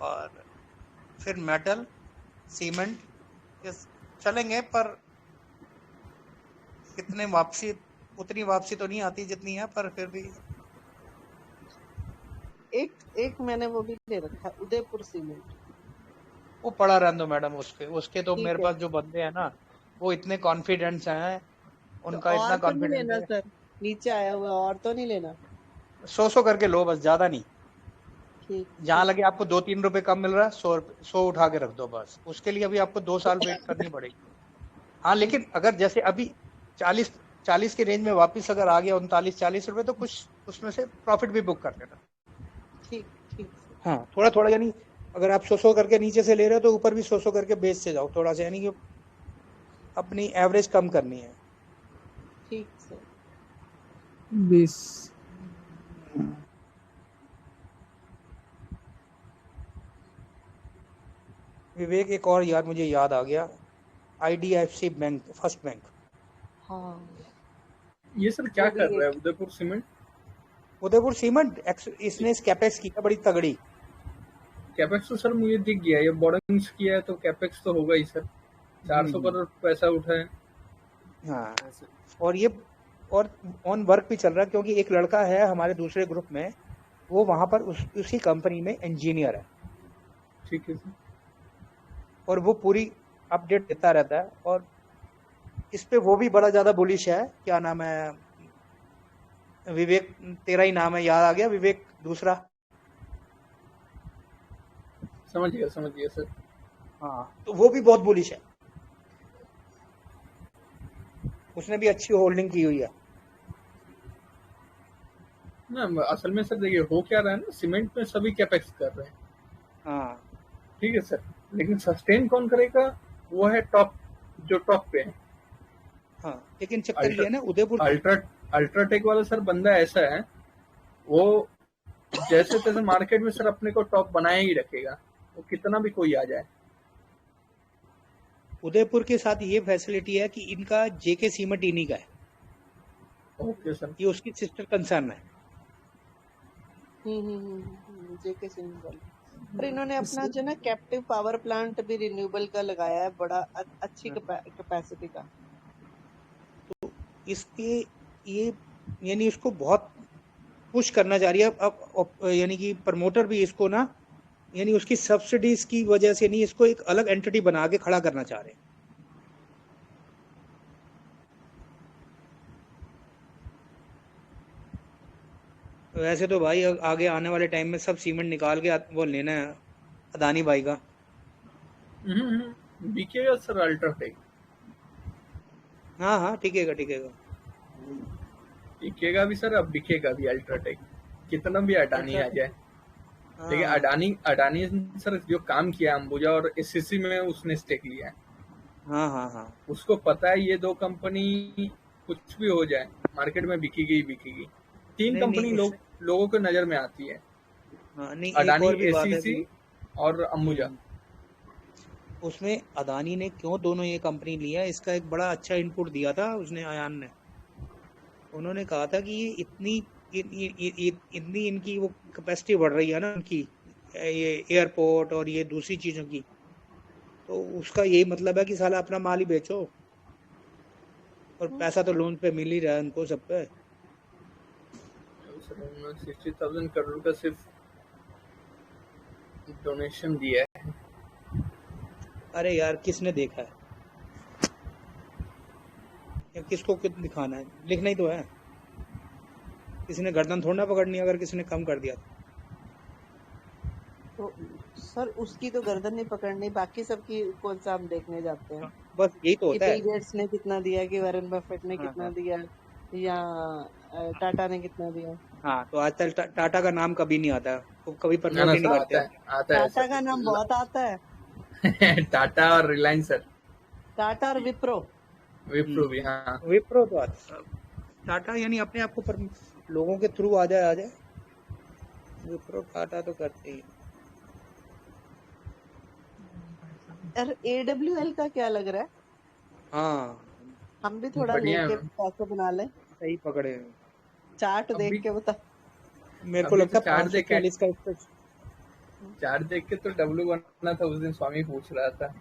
और फिर मेटल, सीमेंट ये चलेंगे, पर कितने वापसी, उतनी वापसी तो नहीं आती जितनी है, पर फिर भी।
एक मैंने वो भी ले रखा है, उदयपुर सीमेंट।
वो पड़ा रहने दो मैडम, उसके तो
ठीक
मेरे
है।
पास जो बंदे हैं ना, वो इतने कॉन्फिडेंस हैं, उनका
तो
इतना
और तो नहीं
कॉन्फिडेंस
लेना
है।
सर, नीचे आया हुआ और तो नहीं लेना?
100 करके लो बस, ज्यादा नहीं।
ठीक।
जहाँ लगे आपको 2-3 रुपए कम मिल रहा है, 100 उठा के रख दो बस। उसके लिए अभी आपको 2 साल वेट करनी पड़ेगी। हाँ, लेकिन अगर जैसे अभी 40 के रेंज में वापस अगर आ गया 39-40 रुपए, तो कुछ उसमें से प्रॉफिट भी बुक कर देना।
ठीक ठीक।
हाँ, थोड़ा थोड़ा, यानी अगर आप 100 करके नीचे से ले रहे हो तो ऊपर भी 100 करके बेस से जाओ थोड़ा सा, यानी कि अपनी एवरेज कम करनी है।
ठीक सर।
20
विवेक, एक और यार मुझे याद आ गया, IDFC बैंक, फर्स्ट बैंक।
हाँ,
ये सर क्या
वो भी
कर रहा है
एक-
उदयपुर सीमेंट?
उदयपुर सीमेंट इसने कैपेक्स की बड़ी तगड़ी।
कैपेक्स तो सर मुझे दिख गया, ये बोर्डिंग्स किया है तो कैपेक्स तो होगा ही सर, 400 करोड़ पैसा उठा है।
हाँ, और ये और ऑन वर्क भी चल रहा है, क्योंकि एक लड़का है हमारे दूसरे ग्रुप में, वो वहां पर उसी कंपनी में इंजीनियर है,
ठीक है सर।
और वो पूरी अपडेट देता रहता है। और इस पे वो भी बड़ा ज्यादा बुलिश है। क्या नाम है विवेक? तेरा ही नाम है, याद आ गया, विवेक दूसरा।
समझ गया सर।
हाँ, तो वो भी बहुत बुलिश है, उसने भी अच्छी होल्डिंग की हुई है।
ना असल में सर देखिए हो क्या रहा है ना, सीमेंट में सभी कैपेक्स कर रहे हैं,
हाँ
ठीक है सर, लेकिन सस्टेन कौन करेगा? वो है टॉप, जो टॉप पे है।
हाँ, लेकिन चक्कर ये है ना, उदयपुर
अल्ट्राटेक वाला सर बंदा ऐसा है, वो जैसे तैसे मार्केट में सर अपने को टॉप बनाया ही रखेगा, वो कितना भी कोई आ जाए।
उदयपुर के साथ ये फैसिलिटी है कि इनका जेके सीमेंट इन्हीं का है,
ओके सर।
ये उसकी सिस्टर कंसर्न है।
जेके सीमेंट वाला। और इन्होंने अपना जो ना कैप्टिव पावर प्लांट भी रिन्यूएबल का लगाया है, बड़ा अच्छी कैपेसिटी का।
तो इसके ये, यानी इसको बहुत पुश करना चाह रही है अब, यानी कि प्रमोटर भी इसको ना यानी उसकी सब्सिडीज की वजह से नहीं, इसको एक अलग एंटिटी बना के खड़ा करना चाह रहे हैं। वैसे तो भाई आगे आने वाले टाइम में सब सीमेंट निकाल के वो लेना है अदानी भाई का।
बिकेगा सर अल्ट्राटेक,
हाँ टिकेगा
बिकेगा भी सर, अब बिकेगा भी अल्ट्राटेक, कितना भी अडानी आ जाए। लेकिन
हाँ
अडानी सर जो काम किया अंबुजा और एससीसी में उसने स्टेक लिया है,
हाँ
उसको पता है ये दो कंपनी कुछ भी हो जाए मार्केट में बिकेगी ही बिकेगी। तीन
नहीं
कंपनी लोगों को नजर में आती है,
हाँ नहीं, एक
अडानी,
और भी बात है
एससीसी और अंबुजा।
उसमें अदानी ने क्यों दोनों ये कंपनी लिया, इसका एक बड़ा अच्छा इनपुट दिया था उसने, आयान ने। उन्होंने कहा था कि ये इतनी इनकी वो कैपेसिटी बढ़ रही है ना उनकी, ये एयरपोर्ट और ये दूसरी चीजों की, तो उसका यही मतलब है कि साला अपना माल ही बेचो, और पैसा तो लोन पे मिल ही रहा है उनको सब पे।
60,000 करोड़ का सिर्फ डोनेशन दिया है।
अरे यार किसने देखा है, या किसको कितना दिखाना है, लिखना ही तो है। किसी ने गर्दन थोड़ा ना पकड़नी अगर किसी ने कम कर दिया
तो सर उसकी तो गर्दन नहीं पकड़नी, बाकी सबकी कौन सा हम देखने जाते हैं
बस यही तो
कि
होता है।
बिल गेट्स ने कितना दिया, कि वॉरेन बफेट ने
हाँ,
कितना
हाँ।
दिया, या टाटा ने कितना दिया।
हाँ तो आज तक टाटा का नाम कभी नहीं आता, वो कभी
ना
प्रमोट
ना
ही नहीं
सर,
करते।
आता है
टाटा
सर।
का नाम बहुत आता है,
टाटा और रिलायंस सर,
टाटा और विप्रो।
विप्रो भी। हाँ
विप्रो तो आता है। टाटा यानी अपने आप को लोगों के थ्रू आ जाए, विप्रो टाटा तो करते ही।
और AWL का क्या लग रहा है,
हाँ
हम भी थोड़ा
बढ़िया
लेके
है।
पैसे बना लें,
सही पकड़े।
चार्ट
अभी-
देख के बता।
मेरे को
अभी
लगता
तो
है
चार्ट देख के
540 का इसका।
चार्ट देख के तो डब्लू बनना था उस दिन, स्वामी पूछ रहा था।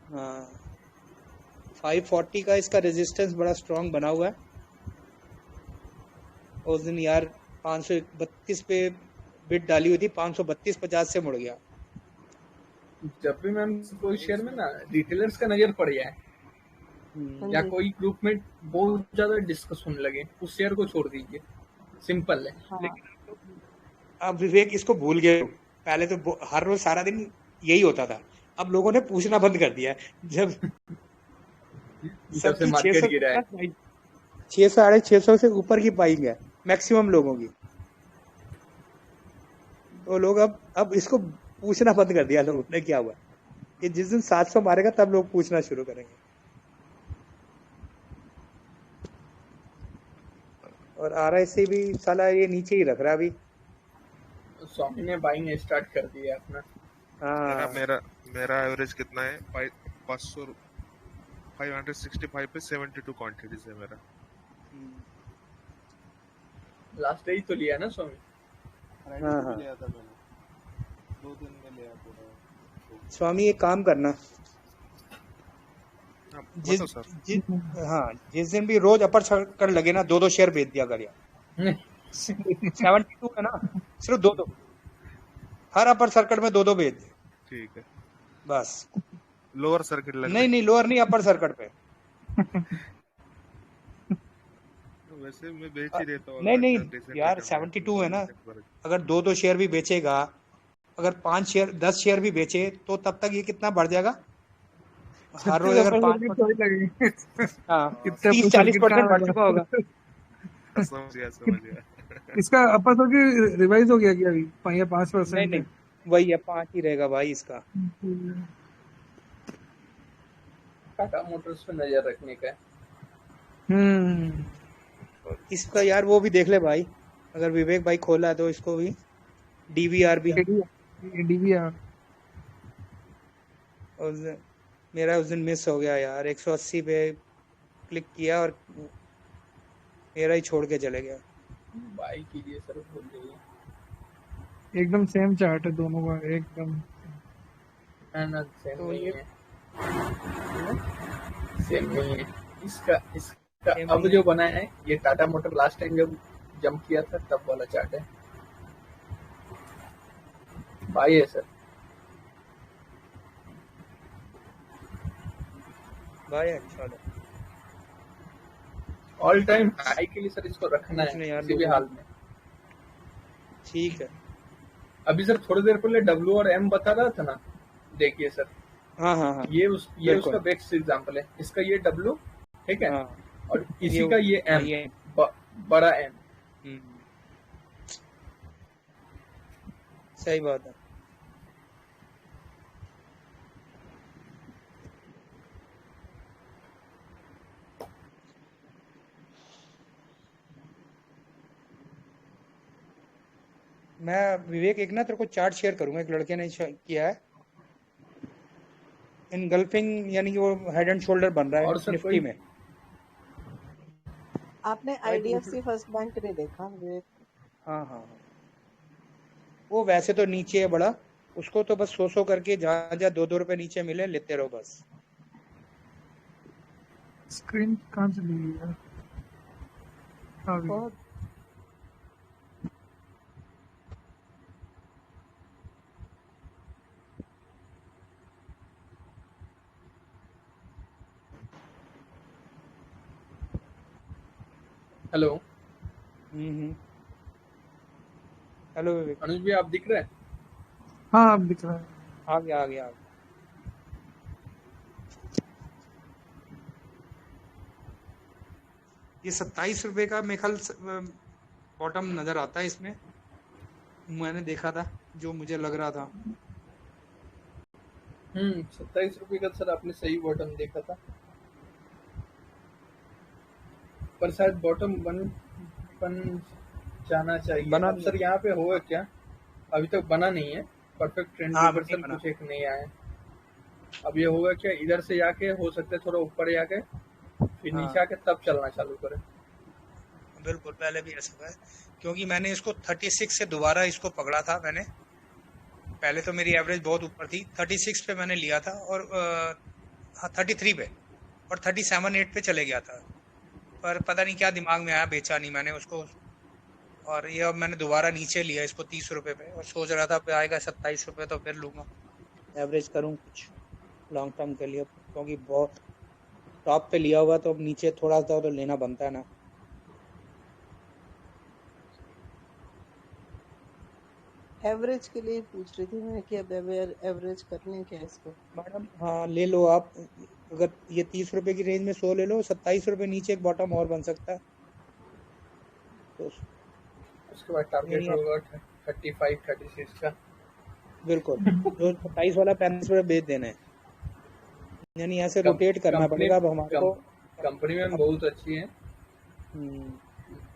हाँ 540 का इसका रेजिस्टेंस बड़ा स्ट्रांग बना हुआ है। उस दिन यार 532 पे बिट डाली हुई थी, 532.50 से मुड़ गया।
जब भी मैम कोई शेयर में ना रिटेलर्स का नजर पड़ जाए या कोई ग्रुप में बहुत ज्यादा डिस्कस होने लगे, उस शेयर को छोड़ दीजिए, सिंपल है।
हाँ
अब विवेक इसको भूल गए। पहले तो हर रोज सारा दिन यही होता था, अब लोगों ने पूछना बंद कर दिया है। जब
जब से मार्केट गिरा है
600-650 से ऊपर की बाइंग है मैक्सिमम लोगों की, तो लोग अब इसको पूछना बंद कर दिया लोगों ने क्या हुआ। ये जिस दिन 700 मारेगा तब लोग पूछना शुरू करेंगे। और RSI भी साला ये नीचे ही रख रहा है अभी।
स्वामी ने बाइंग स्टार्ट कर दिया अपना।
हाँ
मेरा एवरेज कितना है? 565 पे 72 क्वांटिटीज है मेरा।
लास्ट डे ही तो लिया ना स्वामी।
हाँ।
लिया था मैंने 2 दिन में लिया पूरा।
स्वामी एक काम करना, जिस दिन भी रोज अपर सर्कट लगे ना 2-2 शेयर बेच दिया कर यार। 72 है ना, सिर्फ 2-2 हर अपर सर्कट में 2-2 बेच दे।
ठीक है,
बस।
लोअर सर्किट लग
नहीं लोअर नहीं, अपर सर्कट पे।
वैसे मैं बेच ही देता हूँ।
नहीं यार 72 है ना, अगर 2-2 शेयर भी बेचेगा, अगर 5 शेयर 10 शेयर भी बेचे तो तब तक ये कितना बढ़ जाएगा। हर रोज अगर 5% 30-40% बढ़ चुका होगा।
समझ गया।
इसका अपर सर्किट रिवाइज हो गया क्या अभी 5%?
नहीं वही है, 5 ही रहेगा भाई इसका।
टाटा मोटर्स पे नजर रखने का।
इसका यार वो भी देख ले भाई, अगर विवेक भाई खोला है तो इसको भी DVR भी।
DVR
मेरा उस दिन मिस हो गया यार, 180 पे क्लिक किया और मेरा ही छोड़ के चले गया।
बाई कीजिए सर, भूल गई।
एकदम सेम चार्ट है दोनों का, एकदम
ना सेम
तो
नहीं
ये
है, सेम नहीं है। इसका अब जो बना है ये टाटा मोटर लास्ट टाइम जब जंप किया था तब वाला चार्ट है। बाई है सर,
भाई अच्छा लगा।
ऑल टाइम हाई के लिए सर इसको रखना
कुछ
है
नहीं यार,
किसी भी
लोगों
हाल
को
में।
ठीक है।
अभी सर थोड़ी देर पहले W और M बता रहा था ना, देखिए सर,
हाँ हाँ हाँ
ये उसका
बिल्कुल।
बेस्ट एग्जांपल है। इसका ये W, ठीक है,
हाँ
और
ये
इसी का ये
हाँ
M,
ये
बड़ा M।
हम्म, सही बात है। मैं विवेक एक ना तेरे को चार्ट शेयर करूंगा, एक लड़के ने किया है इनगल्फिंग, यानी कि वो हेड एंड शोल्डर बन रहा है
और सर
निफ्टी
कोई
में।
आपने
भाई पूछ
IDFC फर्स्ट बैंक नहीं देखा विवेक?
हाँ हाँ हाँ, वो वैसे तो नीचे है बड़ा, उसको तो बस 100 करके जहाँ जहाँ 2-2 रुपए नीचे मिले लेते रहो बस।
स्क्रीन कहाँ चली गई यार? आ गई।
बहुत
हेलो
हेलो विवेक,
अनुज भी, आप दिख रहे हैं?
हाँ अब दिख रहा है।
आ गया आ गया आ गया। ये 27 रुपए का मेरे ख्याल बॉटम नजर आता है इसमें, मैंने देखा था जो मुझे लग रहा था।
27 रुपये का सर आपने सही बॉटम देखा था, पर शायद बॉटम बन जाना चाहिए।
बना
अब
नहीं
सर
है।
यहाँ पे होगा क्या, अभी तक बना नहीं है, परफेक्ट ट्रेंड
हाँ अभी
रिवर्सल
नहीं बना।
कुछ एक नहीं आया है। अब ये होगा क्या, इधर से जाके हो सकता है थोड़ा ऊपर जाके फिर
हाँ
नीचे आके तब चलना चालू करे।
बिल्कुल, पहले भी ऐसा हुआ है, क्योंकि मैंने इसको 36 से दोबारा इसको पकड़ा था मैंने। पहले तो मेरी एवरेज बहुत ऊपर थी, 36 पे मैंने लिया था और हाँ 33 पे, और 37-8 पे चले गया था, पर पता नहीं क्या दिमाग में आया, बेचा नहीं मैंने उसको। और ये अब मैंने दोबारा नीचे लिया इसको 30 रुपए पे, और सोच रहा था पे आएगा 27 रुपए तो फिर लूंगा, एवरेज करूँ कुछ लॉन्ग टर्म के लिए, क्योंकि बहुत टॉप पे लिया हुआ तो अब नीचे थोड़ा सा तो लेना बनता है ना।
एवरेज के लिए पूछ रही थी मैं कि अब एवरेज कर लें क्या इसको?
मैडम हाँ ले लो आप, अगर ये 30 रुपए की रेंज में 100 ले लो, 27 रुपए नीचे एक बॉटम और बन सकता है, तो
उसके बाद टारगेट
यानी आप
होगा 35 36 का।
बिल्कुल जो 27 वाला 35 रुपए बेच देना है, यानी ऐसे
कम,
रोटेट करना
कंपनी
पड़ेगा अब हमारे
कम,
को।
कंपनी में
अब
बहुत अच्छी है,
हम्म,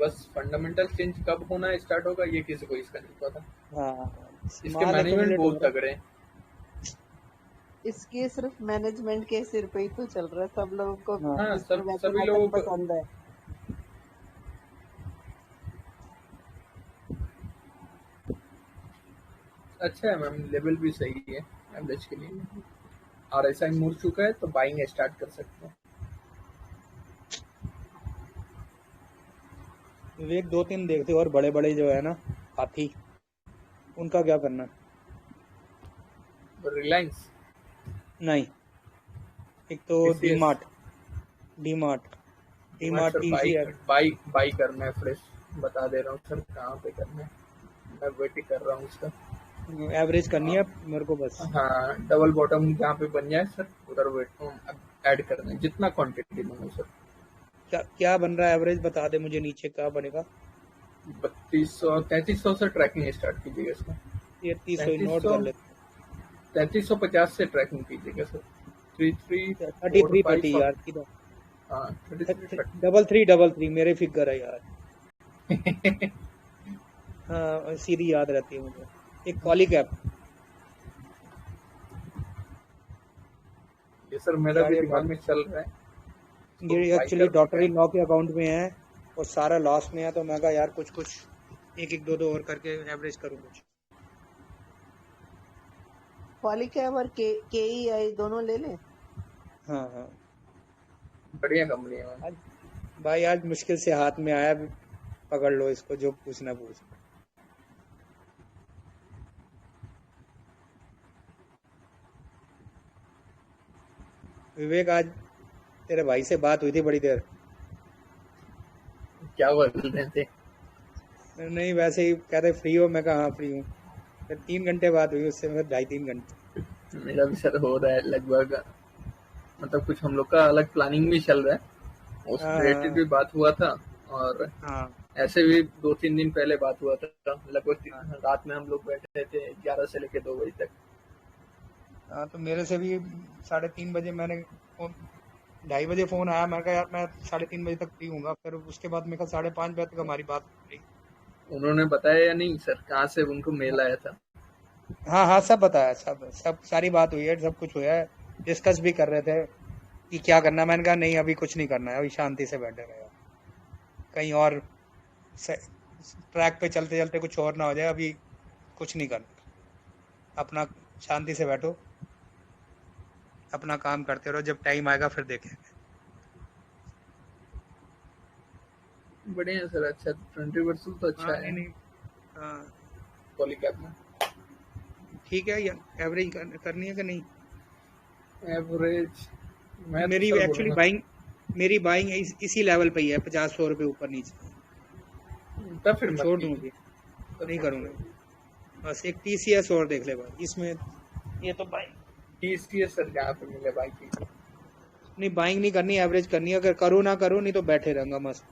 बस फंडामेंटल चेंज कब होना स्टार्ट होगा ये किसी को इसका नहीं पता।
हाँ
इसके
माल
मैनेजमेंट
एक्यूमुलेट हो
बहुत
रहा है।
तगड़े हैं।
इसके सिर्फ मैनेजमेंट के सिर पे ही तो चल रहा है, सब लोगों को
हाँ
हाँ,
मिस्टर
सभी
मैथमेटिक्स
लोगों को
पसंद है।
अच्छा है मैम, लेवल भी सही है एवरेज के लिए। RSI मुड़ चुका है तो बाइंग स्टार्ट कर सकते हैं।
विवेक 2-3 देखते हो, और बड़े बड़े जो है ना हाथी, उनका क्या करना?
रिलायंस,
नहीं, एक तो
TCS,
DMart DMart DMart
sir by
TCS।
By by करना है फ्रेश, बता दे रहा हूँ सर कहाँ पे करना है, मैं वेट ही कर रहा हूँ उसका।
एवरेज करनी है मेरे को बस।
हाँ, डबल बॉटम जहाँ पे बन जाए सर उधर वेट ऐड करना है, जितना क्वांटिटी बने सर।
क्या क्या बन रहा है एवरेज, बता दे मुझे, नीचे क्या बनेगा?
3200 3300 से ट्रैकिंग स्टार्ट कीजिएगा इसका।
ये 30 नोट
3300
कर लेते
3350 से ट्रैकिंग कीजिएगा सर।
हैं। 33 पे थी
3345
यार की,
हाँ 33
33 मेरे फिगर है यार। हाँ सीधी याद रहती है मुझे। एक पॉलीकैप,
ये सर मेरा
यार
भी
ये
दिमाग में चल रहा है, इसको
ये
बाई
एक्चुअली
करने
डॉक्टर
का।
इन लॉ के अकाउंट में है और सारा लॉस में है, तो मैं कहा यार कुछ कुछ एक एक दो दो और करके एवरेज करूँ कुछ।
पॉलीकैब और KEI दोनों ले लें?
हाँ हाँ
बढ़िया कंपनी है मैम।
आज भाई आज मुश्किल से हाथ में आया, पकड़ लो इसको, जो पूछना पूछ। विवेक आज तेरे भाई से बात हुई थी बड़ी देर?
क्या बोल रहे थे?
नहीं वैसे ही कह रहे फ्री हो, मैं कहा हाँ फ्री हूँ। फिर 3 घंटे बात हुई उससे, मतलब 2.5-3 घंटे।
मेरा भी सर हो रहा है लगभग, मतलब कुछ हम लोग का अलग प्लानिंग भी चल रहा है, उस
हाँ
रिलेटेड भी बात हुआ था, और
हाँ
ऐसे भी 2-3 दिन पहले बात हुआ था। लगभग
हाँ
रात में हम लोग बैठे थे 11 से लेकर 2 बजे तक।
हाँ। तो मेरे से भी 3:30 बजे मैंने फोन, 2:30 बजे फोन आया, मैं कहा यार मैं 3:30 बजे तक फ्री हूँगा। फिर उसके बाद मेरे ख्याल 5:30 बजे तक हमारी बात हो गई।
उन्होंने बताया या नहीं सर कहाँ से उनको मेल आया था?
हाँ हाँ सब बताया, सब सारी बात हुई है, सब कुछ हुआ है। डिस्कस भी कर रहे थे कि क्या करना है। मैंने कहा नहीं अभी कुछ नहीं करना है, अभी शांति से बैठे रहे, कहीं और ट्रैक पे चलते चलते कुछ और ना हो जाए। अभी कुछ नहीं करना, अपना शांति से बैठो, अपना काम करते रहो, जब टाइम आएगा फिर देखेंगे।
बढ़िया है सर, अच्छा 20% तो अच्छा
हाँ
है
नहीं हाँ
पॉलीकैब में।
ठीक है। एवरेज करनी है कि नहीं?
एवरेज मैं
मेरी
तो सर
एक्चुअली
बोलूँगा
मेरी बाइंग इसी लेवल पे ही है, 50-100 रुपये ऊपर नीचे।
तब फिर
तो
मत
छोड़
कीजिए,
दूंगी,
तब
नहीं
फिर
करूँगा।
छोड़िए।
बस एक TCS और देख ले भाई इसमें, ये तो बाइंग
TCS सर जहाँ पे मिले बाइक की।
नहीं, बाइंग नहीं करनी, एवरेज करनी है। अगर करूँ ना करूँ, नहीं तो बैठे रहूंगा मस्त,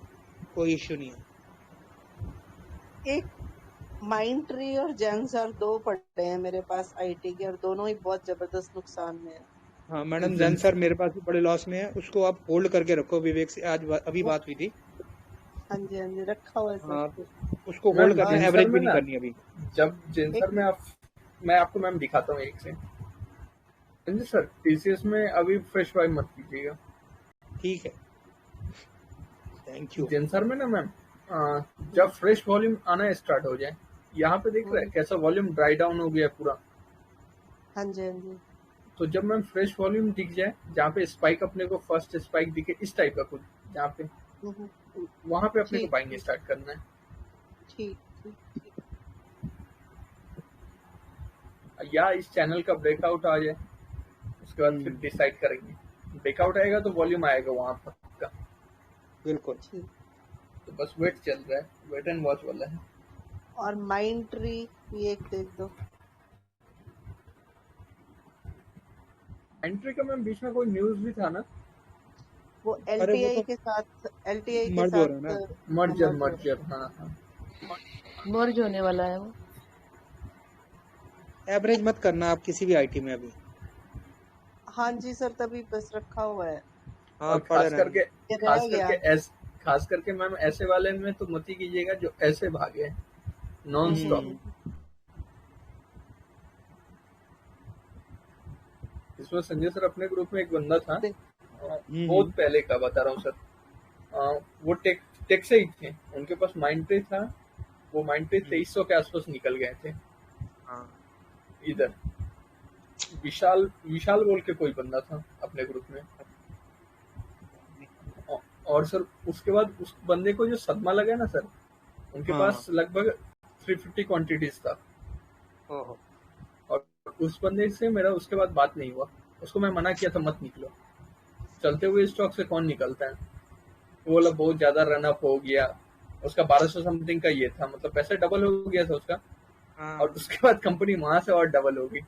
कोई इश्यू नहीं है।
एक माइंड ट्री और जेंसर 2 पड़े हैं मेरे पास IT के, और दोनों ही बहुत जबरदस्त नुकसान में है।
हाँ मैडम,
जेंसर
जेंसर मेरे पास भी बड़े लॉस में है, उसको आप होल्ड करके रखो। विवेक से आज अभी
वो
बात हुई थी।
हाँ जी रखा हुआ है सर।
हाँ तो उसको होल्ड
मैम
करना,
जेंसर
एवरेज
में
भी नहीं
ना,
करनी अभी।
जब
एक
जेंसर में मैं आपको मैम दिखाता हूँ एक से। जी सर TCS में अभी फ्रेश बाई मत कीजिएगा।
ठीक है, थैंक यू।
जेंसर में ना मैम, जब फ्रेश वॉल्यूम आना स्टार्ट हो जाए, यहाँ पे देख रहे हैं कैसा वॉल्यूम ड्राई डाउन हो गया पूरा।
हाँ जी
तो जब मैम फ्रेश वॉल्यूम दिख जाए, जहाँ पे स्पाइक अपने को फर्स्ट स्पाइक दिखे इस टाइप का कुछ, जहाँ पे
हम्म,
वहां पे अपने को
ठीक
बाइंग स्टार्ट करना है।
ठीक ठीक।
या इस चैनल का ब्रेकआउट आ जाए, उसके बाद फिर डिसाइड करेंगे। ब्रेकआउट आएगा तो वॉल्यूम आएगा वहां पर,
बिल्कुल।
ठीक।
तो बस वेट चल रहा है, वेट एंड वॉच वाला है।
और माइंड ट्री ये एक देख दो।
एंट्री का मैम बीच में कोई न्यूज भी था ना?
वो
अरे वो तो
LTI के
मर्ज हो रहा है ना।
मर्जर
merge हो रहा
मर्जर, हाँ।
मर्ज होने वाला है वो।
एवरेज मत करना आप किसी भी IT में अभी।
है। हाँ जी सर, तभी बस रखा हुआ है।
हाँ
और
पड़े
खास
रहने।
करके
ये रह
खास
गया।
करके ऐस खास करके मैम ऐसे वाले में तो मत ही कीजिएगा जो ऐसे भागे नॉन स्टॉप। इसमें संजय सर अपने ग्रुप में एक बंदा था, बहुत पहले का बता रहा हूँ सर, वो टेक से ही थे, उनके पास माइंड ट्री था। वो माइंड ट्री 2300 के आसपास निकल गए थे। इधर विशाल बोल के कोई बंदा था अपने ग्रुप में। और सर उसके बाद उस बंदे को जो सदमा लगा ना सर, उनके पास लगभग 350 क्वांटिटीज था। और उस बंदे से मेरा उसके बाद बात नहीं हुआ। उसको मैं मना किया था मत निकलो, चलते हुए स्टॉक से कौन निकलता है। वो बोला बहुत ज्यादा रन अप हो गया, उसका 1200 समथिंग का ये था, मतलब पैसा डबल हो गया था उसका। और उसके बाद कंपनी वहां से और डबल हो गई।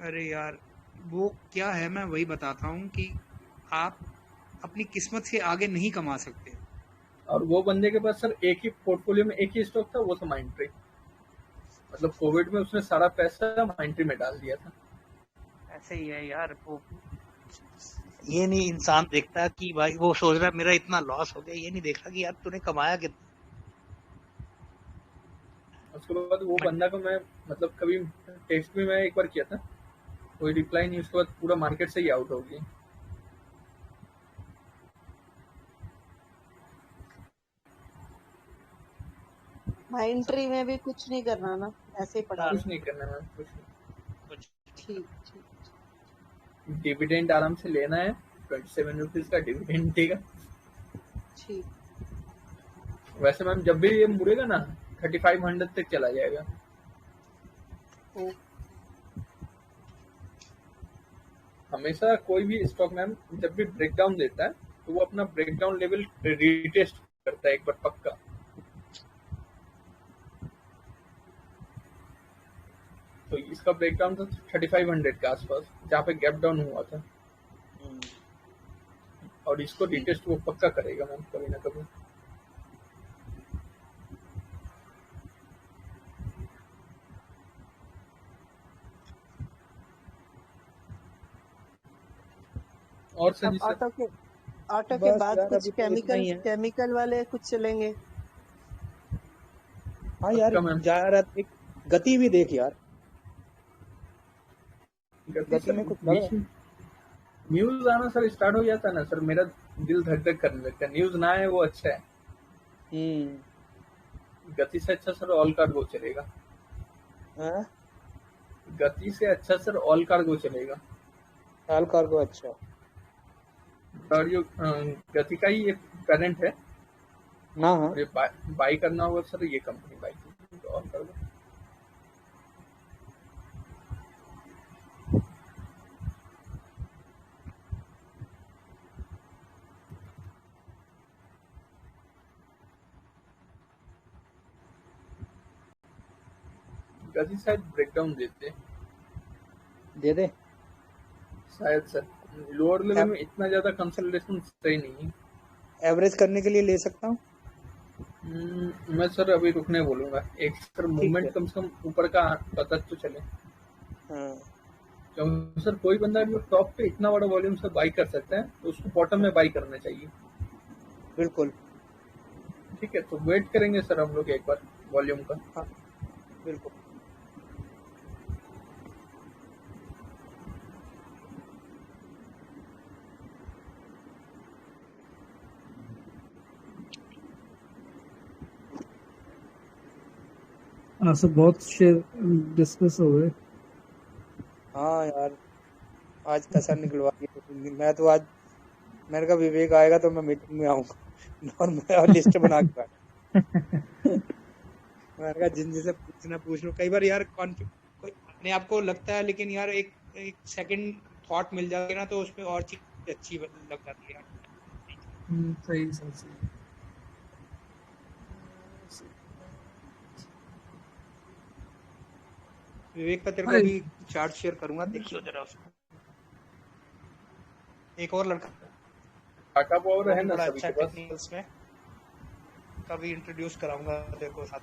अरे यार वो क्या है, मैं वही बताता हूँ कि आप अपनी किस्मत से आगे नहीं कमा सकते।
और वो बंदे के पास सर एक ही पोर्टफोलियो में एक ही स्टॉक था, वो था माइंड ट्री। मतलब कोविड में उसने सारा पैसा माइंड ट्री में डाल दिया था।
ऐसे ही है यार, वो ये नहीं इंसान देखता कि भाई, वो सोच रहा है मेरा इतना लॉस हो गया, ये नहीं देख रहा कि यार तूने कमाया कितना।
उसके बाद वो बंदा को मैं मतलब कभी टेक्स्ट भी मैं एक बार किया था, कोई रिप्लाई नहीं। उसके बाद पूरा मार्केट से ही आउट हो गई।
माइंड ट्री में भी कुछ नहीं करना ना, ऐसे ही पड़ा
कुछ नहीं करना है, कुछ नहीं।
ठीक ठीक
डिविडेंड आराम से लेना है, 27 रुपीज का डिविडेंड देगा।
ठीक।
वैसे मैम जब भी ये मुड़ेगा ना 3500 तक चला जाएगा। हमेशा कोई भी स्टॉक मैम जब भी ब्रेकडाउन देता है तो वो अपना ब्रेकडाउन लेवल रीटेस्ट करता है एक बार पक्का। तो इसका ब्रेकडाउन था 3500 के आसपास जहाँ पे गैप डाउन हुआ था, और इसको रीटेस्ट वो पक्का करेगा मैम कभी ना कभी। और सर
अब
जी सर
ऑटो के
बस
बाद
यार
कुछ
अभी तो इतना ही है।
केमिकल वाले कुछ चलेंगे।
हाँ यार
पक्का मैम।
जा रहा एक गति भी देख यार, गति
सर
में कुछ लगा है।
न्यूज आना सर स्टार्ट हो जाता है ना सर, मेरा दिल धक धक करने लगता है। न्यूज ना आए वो अच्छा है। गति से अच्छा सर ऑल कार्गो चलेगा।
हाँ?
गति से अच्छा सर ऑल कार्गो चलेगा।
ऑल कार्गो अच्छा।
और जो गति का ही एक पेरेंट है,
ना हाँ
और ये बाई करना होगा सर ये कंपनी बाई की, तो ऑल कार्गो। गति शायद ब्रेकडाउन देते
दे दे।
शायद सर, लोअर लेवल में इतना ज्यादा कंसोलिडेशन सही नहीं है।
एवरेज करने के लिए ले सकता हूँ।
मैं सर अभी रुकने बोलूंगा, एक सर
है।
मूवमेंट कम से कम ऊपर का पता तो चले।
हाँ
क्योंकि सर कोई बंदा जो टॉप पे इतना बड़ा वॉल्यूम से बाई कर सकता है तो उसको बॉटम में बाई करना चाहिए।
बिल्कुल।
ठीक है, तो वेट करेंगे सर हम लोग एक बार वॉल्यूम का।
हाँ बिल्कुल।
हाँ सर, बहुत शेयर डिस्कस हो गए।
हाँ यार आज कसर निकलवा दिया। मैं तो आज मेरे का विवेक आएगा तो मैं मीटिंग में आऊंगा और मैं लिस्ट बना के मैंने कहा जिन जिसे पूछना पूछ लो। कई बार यार कोई अपने आप को लगता है, लेकिन यार एक सेकंड थॉट मिल जाएगी ना तो उसमें और चीज अच्छी लग जाती है यार।
सही सही।
विवेक का तेरे को भी चार्ट शेयर करूंगा, देखियो जरा उसको। एक और लड़का
टाटा पावर है ना
बड़ा
सभी
अच्छा
के पास।
टेक्निकल्स में कभी इंट्रोड्यूस कराऊंगा तेरे को साथ।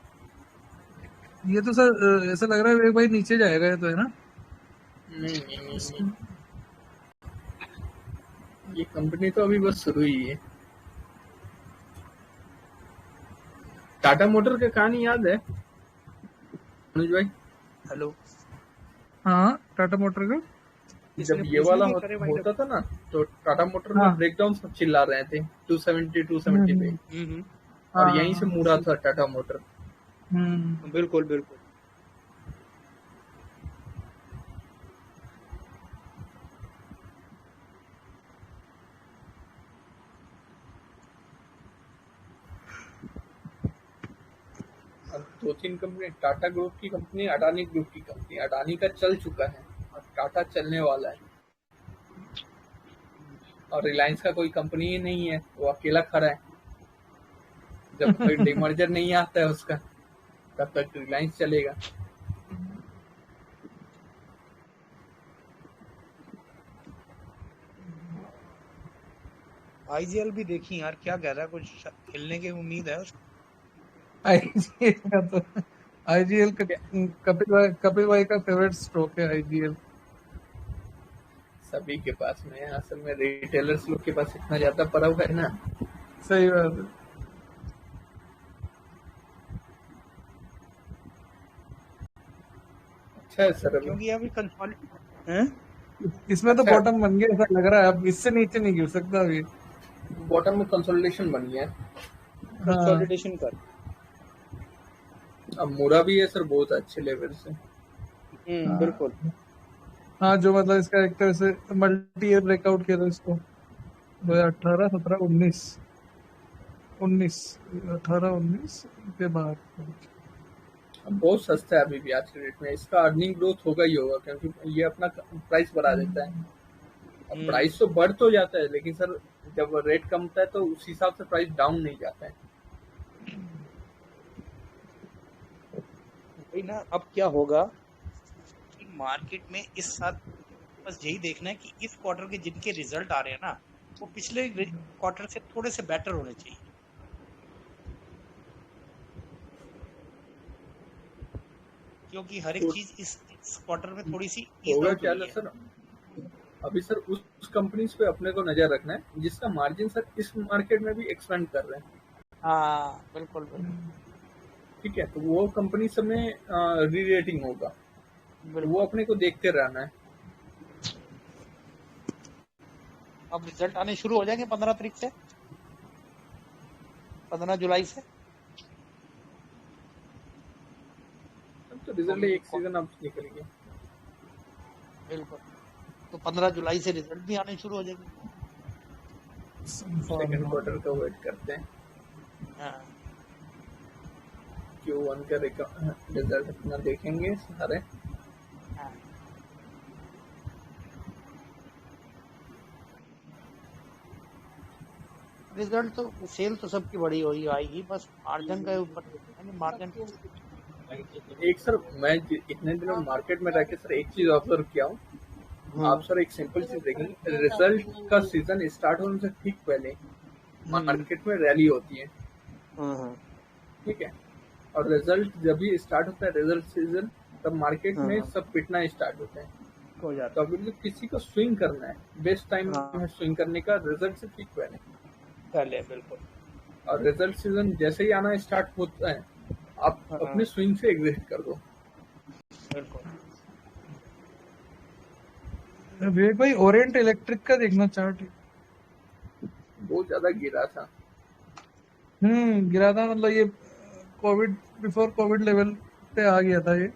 ये तो सर ऐसा लग रहा है एक भाई नीचे जाएगा, ये तो है ना?
नहीं, ये कंपनी तो अभी बस शुरू ही है। टाटा मोटर का कहानी याद है अनुज भाई?
हेलो।
हाँ, टाटा मोटर का
जब ये वाला होता था ना तो टाटा मोटर में ब्रेकडाउन सब चिल्ला रहे थे 270 पे, और यहीं से मुड़ा था टाटा मोटर।
बिल्कुल बिल्कुल।
अब 2-3 कंपनी, टाटा ग्रुप की कंपनी, अडानी ग्रुप की कंपनी। अडानी का चल चुका है और टाटा चलने वाला है, और रिलायंस का कोई कंपनी ही नहीं है, वो अकेला खड़ा है। जब तक डिमर्जर नहीं आता है उसका तब तक रिलायंस चलेगा।
आईजीएल भी देखी यार, क्या कह रहा है, कुछ खेलने की उम्मीद है उसको।
आईजीएल का कपिल भाई का फेवरेट स्टॉक है आईजीएल।
सभी के पास में है, असल में रिटेलर्स लोग के पास इतना ज्यादा पड़ा हुआ है ना।
सही बात है।
अच्छा है सर,
क्योंकि अभी कंसोलिडेट हैं,
इसमें तो बॉटम बन गया ऐसा लग रहा है, अब इससे नीचे नहीं गिर सकता अभी।
बॉटम में कंसोलिडेशन बन गया,
कंसोलिडेशन कर।
अब मुड़ा भी है सर बहुत अच्छे लेवल से।
बिल्कुल।
हाँ, जो मतलब इसका एक तरह से मल्टी ईयर ब्रेकआउट किया था इसको 2018, 17, 19 के बाद।
अब बहुत सस्ता है अभी भी आज के रेट में। इसका अर्निंग ग्रोथ होगा ही होगा, क्योंकि ये अपना प्राइस बढ़ा देता है।
हम्म,
प्राइस तो बढ़ तो जाता है, लेकिन सर जब रेट कम होता है तो उस हिसाब से प्राइस डाउन नहीं जाता है।
वही ना। अब क्या होगा कि मार्केट में इस साल बस यही देखना है कि इस क्वार्टर के जिनके रिजल्ट आ रहे हैं ना, वो पिछले क्वार्टर से थोड़े से बेटर होने चाहिए, क्योंकि हर एक
तो
चीज इस क्वार्टर में थोड़ी सी ईज
होगा
आउट
क्या
हुई
ना
है।
सर, अभी सर उस कंपनीज पे अपने को नजर रखना है जिसका मार्जिन सर इस मार्केट में भी एक्सपेंड कर रहे हैं।
हाँ बिल्कुल बिल्कुल
ठीक है, तो वो कंपनी सब में री रेटिंग होगा, तो वो
बिल्कुल।
अपने को देखते रहना है।
अब रिजल्ट आने शुरू हो जाएंगे 15 तारीख से, 15 जुलाई से।
अब तो रिजल्ट एक सीजन अब निकल गया,
बिल्कुल, तो 15 जुलाई से रिजल्ट भी आने शुरू हो जाएंगे।
सेकंड क्वार्टर का वेट करते हैं,
हाँ,
Q1 का रिजल्ट अपना देखेंगे सारे।
हाँ। रिजल्ट तो सेल तो सबकी बड़ी हुई आएगी, बस मार्जिन के ऊपर देखेंगे। मार्जिन
एक सर मैं इतने दिनों मार्केट में रह के सर एक चीज ऑब्जर्व किया हूँ, आप सर एक सिंपल चीज देखेंगे, रिजल्ट का सीजन स्टार्ट होने से ठीक पहले मार्केट में रैली होती है। ठीक है, और रिजल्ट जब भी स्टार्ट होता है रिजल्ट सीजन, तब मार्केट में सब पिटना स्टार्ट होते हैं।
हो जाता
तो अभी किसी को स्विंग करना है, बेस्ट टाइम है स्विंग करने का रिजल्ट से ठीक
पहले। बिल्कुल,
और रिजल्ट सीजन जैसे ही आना स्टार्ट होता है आप अपने स्विंग से एग्जिट कर दो।
बिल्कुल।
विवेक भाई ओरिएंट इलेक्ट्रिक का देखना चार्ट,
बहुत ज्यादा गिरा था।
गिरा था, मतलब ये कोविड, बिफोर कोविड लेवल पे आ गया था ये।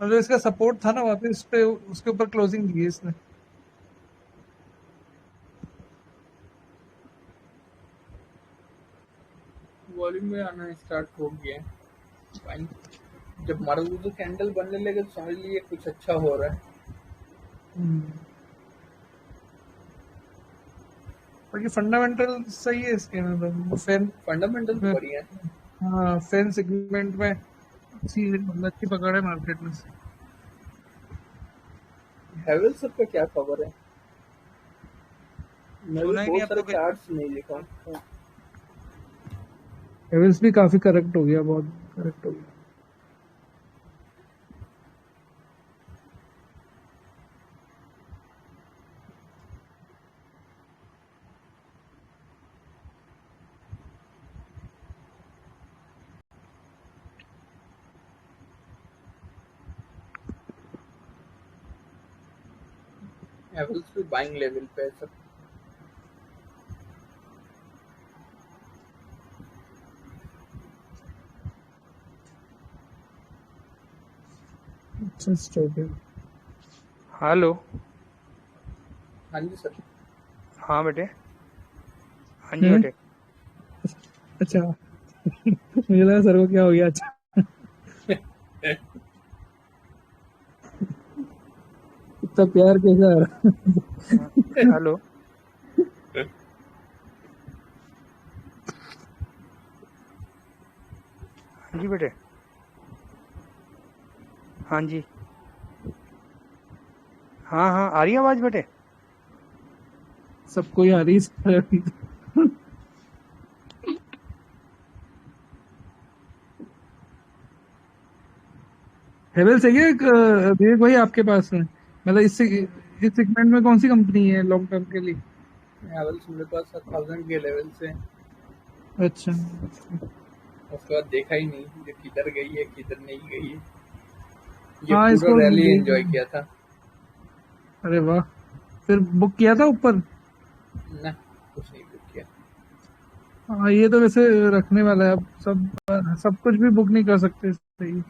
और जो इसका सपोर्ट था ना वापस पे, उसके ऊपर क्लोजिंग दी है इसने।
वॉल्यूम में आना स्टार्ट हो गया, फाइन। जब मारुति कैंडल बनने लगे तो समझ लीजिए कुछ अच्छा हो रहा है।
बाकी फंडामेंटल सही है इसके, मतलब
फंडामेंटल बढ़िया है।
हाँ, फैन सेगमेंट में अच्छी पकड़ है मार्केट में।
हैवेल्स का क्या खबर है? मैं
सुना ही
बहुत
नहीं
सारे
अब तो।
चार्ट्स नहीं देखा।
हैवेल्स भी काफी करेक्ट हो गया, बहुत करेक्ट हो गया।
हैवेल्स भी बाइंग लेवल पे है सब।
हेलो,
हाँ जी सर।
हाँ बेटे, हाँ जी बेटे।
अच्छा मुझे लगा सर को क्या हो गया। अच्छा इतना प्यार कैसा आ रहा?
हेलो, हाँ जी बेटे, हाँ जी, हाँ हाँ आ रही है आवाज बेटे।
सबको ही आ रही है सर अभी। हेवेल्स है ये विवेक भाई आपके पास है, मतलब इस सेगमेंट में कौन सी कंपनी है लॉन्ग टर्म के लिए?
हैवेल्स मेरे पास 1000 के लेवल से।
अच्छा,
उसके बाद देखा ही नहीं ये किधर गई है किधर नहीं गई है। ये
हाँ,
पूरा
इसको
रैली
देख-
एंजॉय किया था
अरे वाह, फिर बुक किया था ऊपर?
ना, कुछ नहीं बुक किया।
हाँ, ये तो वैसे रखने वाला है, अब सब कुछ भी बुक नहीं कर सकते सही।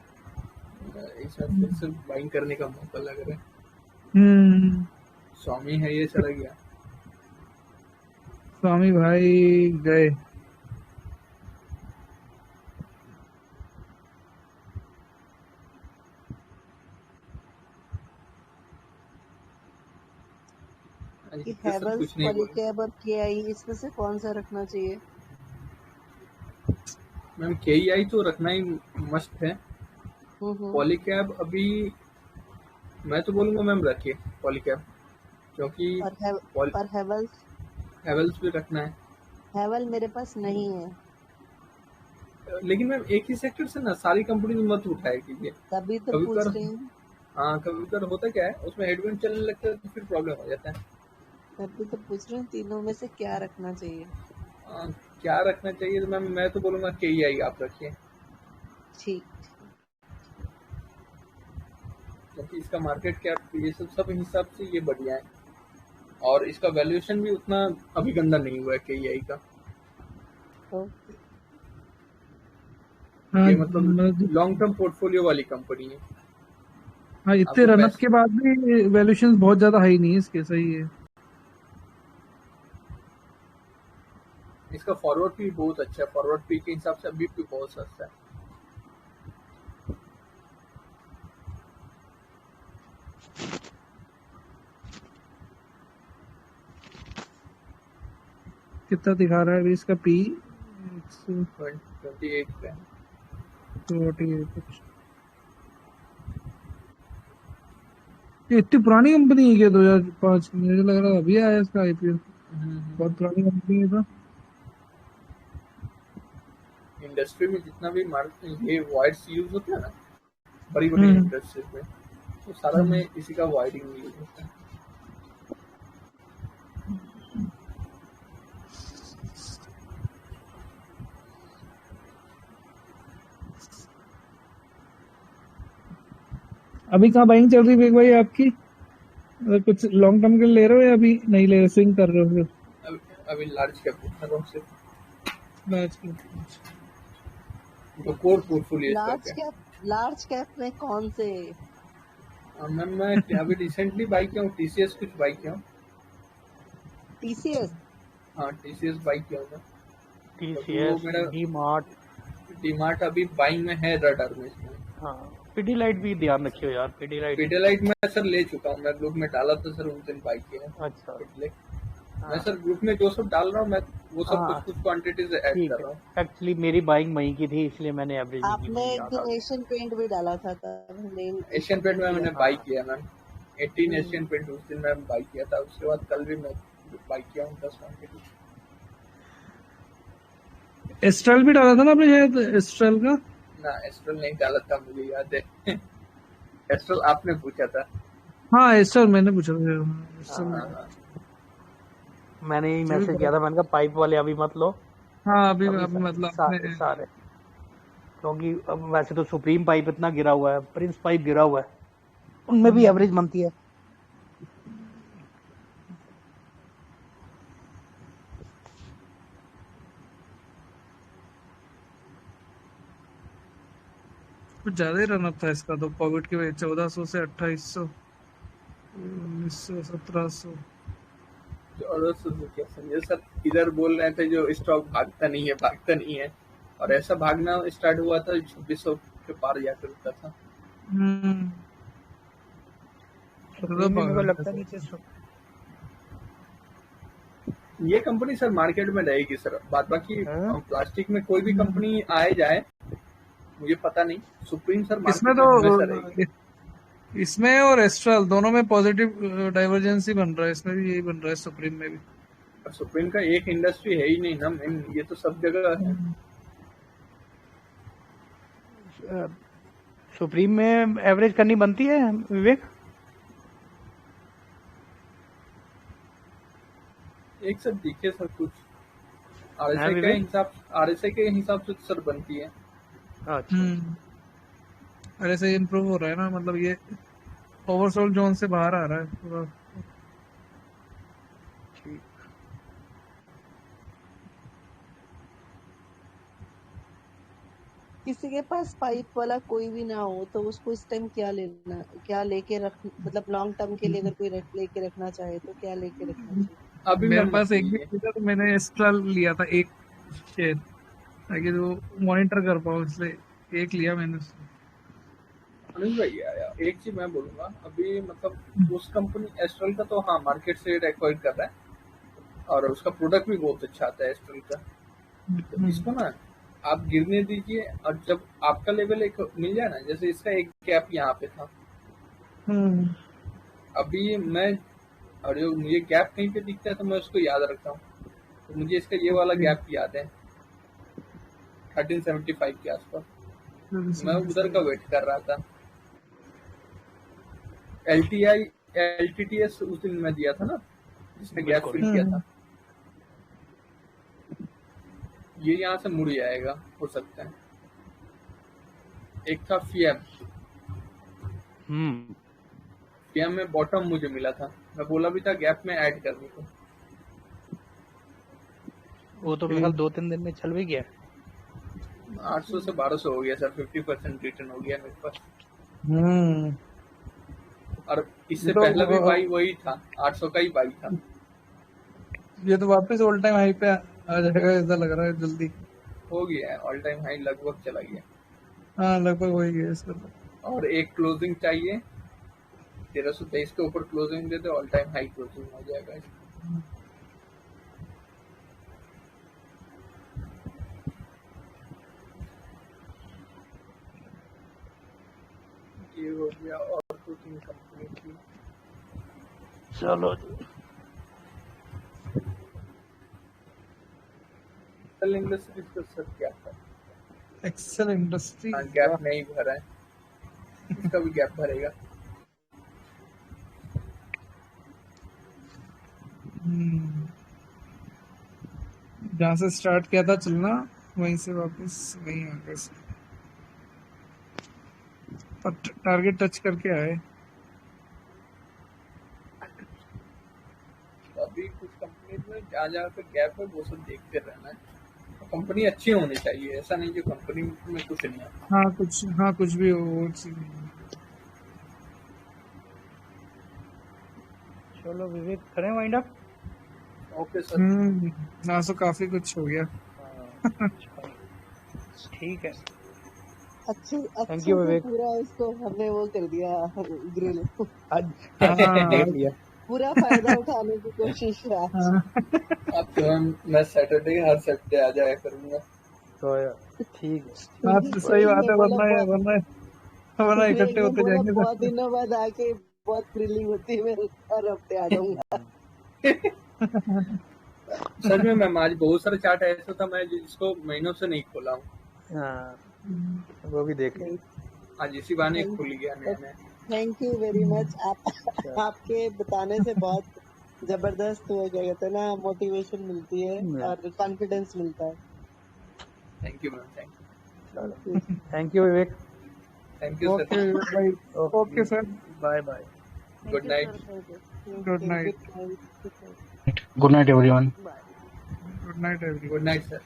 सिर्फ बाइंग करने का मौका लग रहा है। स्वामी है ये चला गया।
स्वामी भाई गए।
कि
इससे सर
हैवेल्स,
कुछ नहीं बोले
पॉलीकैब और केआई इसमें से कौन सा रखना चाहिए?
मैम। केईआई तो रखना ही मस्ट है।
हम्म।
पॉलीकैब अभी मैं तो बोलूंगा मैम रखिए पॉलीकैब, क्योंकि
और हैवेल्स?
हैवेल्स भी रखना है।
हैवेल मेरे पास नहीं है,
लेकिन मैम एक ही सेक्टर से ना सारी कंपनी मत उठाया कीजिए।
तभी तो
कभी
पूछ
कर
रही हूँ।
हाँ, कभी कर होता क्या है, उसमें हेडविंड चलने लगता है तो फिर प्रॉब्लम हो जाता है।
तभी तो पूछ रही हूँ तीनों में से क्या रखना चाहिए।
क्या रखना चाहिए तो मैम मैं तो बोलूंगा केईआई आप रखिए,
ठीक।
क्योंकि इसका मार्केट कैप ये सब हिसाब से ये बढ़िया है, और इसका वैल्यूएशन भी उतना अभी गंदा नहीं हुआ है केईआई का।
ओके।
हाँ
ये मतलब
मतलब
लॉन्ग टर्म पोर्टफोलियो वाली कंपनी है।
हाँ, इतने
आपको
रनअप
पैसे
के बाद भी वैल्यूएशन बहुत ज्यादा हाई नहीं है इसके, सही है।
इसका फॉरवर्ड भी बहुत अच्छा है, फॉरवर्ड पी के हिसाब से अभी भी बहुत सस्ता है।
कितना दिखा रहा है अभी इसका पी?
28 पे है।
148। ये इतनी पुरानी कंपनी है क्या? 2005? मुझे लग रहा था अभी आया इसका आईपीओ। बहुत पुरानी कंपनी है तो।
इंडस्ट्री में जितना भी ये वायर्स यूज होते हैं ना बड़ी बड़ी इंडस्ट्रीज में, तो सारा में इसी का वायरिंग यूज होता है।
अभी कहाँ बाइंग चल रही है विवेक भाई आपकी? मतलब कुछ लॉन्ग टर्म के लिए ले रहे हो या अभी नहीं ले रहे, स्विंग कर रहे हो फिर?
अभी लार्ज कैप कर रहा हूँ सिर्फ,
लार्ज के।
जो कोर पोर्टफोलियो स्टॉक है।
लार्ज कैप में कौन से?
मैम मैं अभी रिसेंटली बाई किया हूँ, टीसीएस कुछ बाई किया हूँ।
टीसीएस?
हाँ, टीसीएस बाई किया हूँ मैं।
टीसीएस,
डीमार्ट अभी बाइंग में है रडार में इसमें।
हाँ, पीडीलाइट भी ध्यान रखियो यार।
पीडीलाइट में सर ले चुका हूँ, मैं ग्रुप में डाला था सर, उन दिन बाई किया है।
अच्छा,
मैं सर ग्रुप में जो सब डाल रहा हूँ मैं वो सब कुछ क्वांटिटीज ऐड
ठीक
कर रहा
है।
हूँ।
एक्चुअली मेरी बाइंग वहीं की थी, इसलिए मैंने एवरेज नहीं की।
आपने
मुझे
एक
याद
दिन
आ गया।
एशियन पेंट भी डाला था तब
एशियन पेंट में मैंने बाई किया मैम, 18 एशियन पेंट उस दिन मैं बाई किया था। उसके बाद कल भी मैं बाई किया हूँ 10 क्वांटिटी।
एस्ट्रल भी डाला था ना आपने शायद, एस्ट्रल का?
ना, एस्ट्रल नहीं डाला था, मुझे याद है। एस्ट्रल आपने पूछा था।
हाँ एस्ट्रल मैंने पूछा था। एस्ट्रल
मैंने ही मैसेज किया था, मैंने कहा पाइप वाले अभी मत लो।
हाँ अभी मतलब
सारे, क्योंकि अब वैसे तो सुप्रीम पाइप इतना गिरा हुआ है, प्रिंस पाइप गिरा हुआ है, उनमें भी एवरेज बनती है।
कुछ ज्यादा ही रनअप था इसका तो कोविड की वजह, 1400 से 2800, 1900, 1700।
और क्या संजय सर इधर बोल रहे थे जो स्टॉक भागता नहीं है, और ऐसा भागना स्टार्ट हुआ था 2600 के पार जाकर रुका था।
मेरे को लगता नहीं कि
ये कंपनी सर मार्केट में रहेगी सर। बात बाकी प्लास्टिक में कोई भी कंपनी आए जाए मुझे पता नहीं, सुप्रीम सर
इसमें तो इसमें और एस्ट्रल दोनों में पॉजिटिव डाइवर्जेंस ही बन रहा है, इसमें भी यही बन रहा है, सुप्रीम में भी।
सुप्रीम का एक इंडस्ट्री है ही नहीं ना, ये तो सब जगह है।
सुप्रीम में एवरेज करनी बनती है विवेक?
एक सब दिखे सर कुछ आरएसआई के हिसाब से सर बनती है।
अच्छा,
अरे से इम्प्रूव हो रहा है ना, मतलब ये ओवरसोल्ड जोन से बाहर आ रहा है पूरा।
ठीक।
किसी के पास पाइप वाला कोई भी ना हो तो उसको इस टाइम क्या लेके रख, मतलब लॉन्ग टर्म के लिए अगर कोई लेके रखना चाहे तो क्या लेके रखना चाहिए?
अभी
मेरे पास एक भी था तो मैंने एस्ट्रल लिया था, एक शेयर, ताकि वो मॉनिटर कर पाऊँ, इसलिए एक लिया मैंने।
अनुज भाई यार एक चीज मैं बोलूंगा, अभी मतलब उस कंपनी एस्ट्रल का तो हाँ मार्केट से एक्वायर कर रहा है और उसका प्रोडक्ट भी बहुत अच्छा आता है एस्ट्रल का। तो इसको ना आप गिरने दीजिए और जब आपका लेवल एक मिल जाए ना, जैसे इसका एक गैप यहाँ पे था, अभी मैं और जो मुझे गैप कहीं पे दिखता है तो मैं उसको याद रखता हूँ। तो मुझे इसका ये वाला गैप याद है 1375 के आसपास, मैं उधर का वेट कर रहा था। LTTS उस दिन मैं दिया था ना, जिसने गैप फिल किया था, ये यहाँ से मुड़ जाएगा हो सकता है। एक था FIAM में बॉटम मुझे मिला था, मैं बोला भी था गैप में ऐड करने को।
वो तो मेरे ख्याल 2-3 दिन में चल भी गया।
800 से 1200 हो गया सर, 50% रिटर्न हो गया मेरे पास। और इससे
तो
पहला भी बाई वही था, 800 का ही बाई था।
ये तो वापस ऑल टाइम हाई पे आ जाएगा ऐसा लग रहा है, जल्दी
हो गया है, ऑल टाइम हाई लगभग चला गया।
हाँ लगभग हो ही गया इसका।
और एक क्लोजिंग चाहिए 1323 के ऊपर क्लोजिंग देते, ऑल टाइम हाई क्लोजिंग हो जाएगा। ये हो गया और 2-3 कंपनी की।
चलो
एक्सेल इंडस्ट्रीज का सर क्या था?
एक्सेल इंडस्ट्री
गैप नहीं भरा है, इसका भी गैप भरेगा।
जहाँ से स्टार्ट किया था चलना वहीं से वापस वहीं आ गए, पर टारगेट टच करके आए।
अभी कुछ कंपनी में जहाँ जहाँ पे गैप है वो सब देखते रहना है। कंपनी अच्छी होनी चाहिए, ऐसा नहीं कि कंपनी में कुछ नहीं है।
हाँ कुछ भी हो वो चीज़ नहीं।
चलो विवेक करें वाइंड अप।
Okay sir.
ना तो काफी कुछ हो गया।
ठीक है,
अच्छे
थैंक यू विवेक।
पूरा इसको हमने वो कर दिया ग्रिल,
देख लिया।
पूरा फायदा उठाने की कोशिश है आज।
अब तो मैं सैटरडे हर सैटरडे आ जाया करूंगा।
तो ठीक है,
हाँ तो सही बात है, वरना इकट्ठे होते जाएंगे।
बहुत दिनों बाद आके बहुत थ्रिलिंग होती है, मैं हर हफ्ते आ जाऊंगा।
सच में मैम आज बहुत सारे चार्ट ऐसा था मैं जिसको महीनों से नहीं खोला हूँ।
हाँ वो भी देख लें।
आज इसी बहाने खुल गया नया।
Thank you very much. आपके बताने से बहुत जबरदस्त वो क्या कहते हैं ना, मोटिवेशन मिलती है और कॉन्फिडेंस मिलता है।
Thank you ma'am,
thank you Vivek.
Thank you sir.
Okay sir,
bye bye,
good night.
Good night,
good night everyone.
Good night everyone.
Good night sir.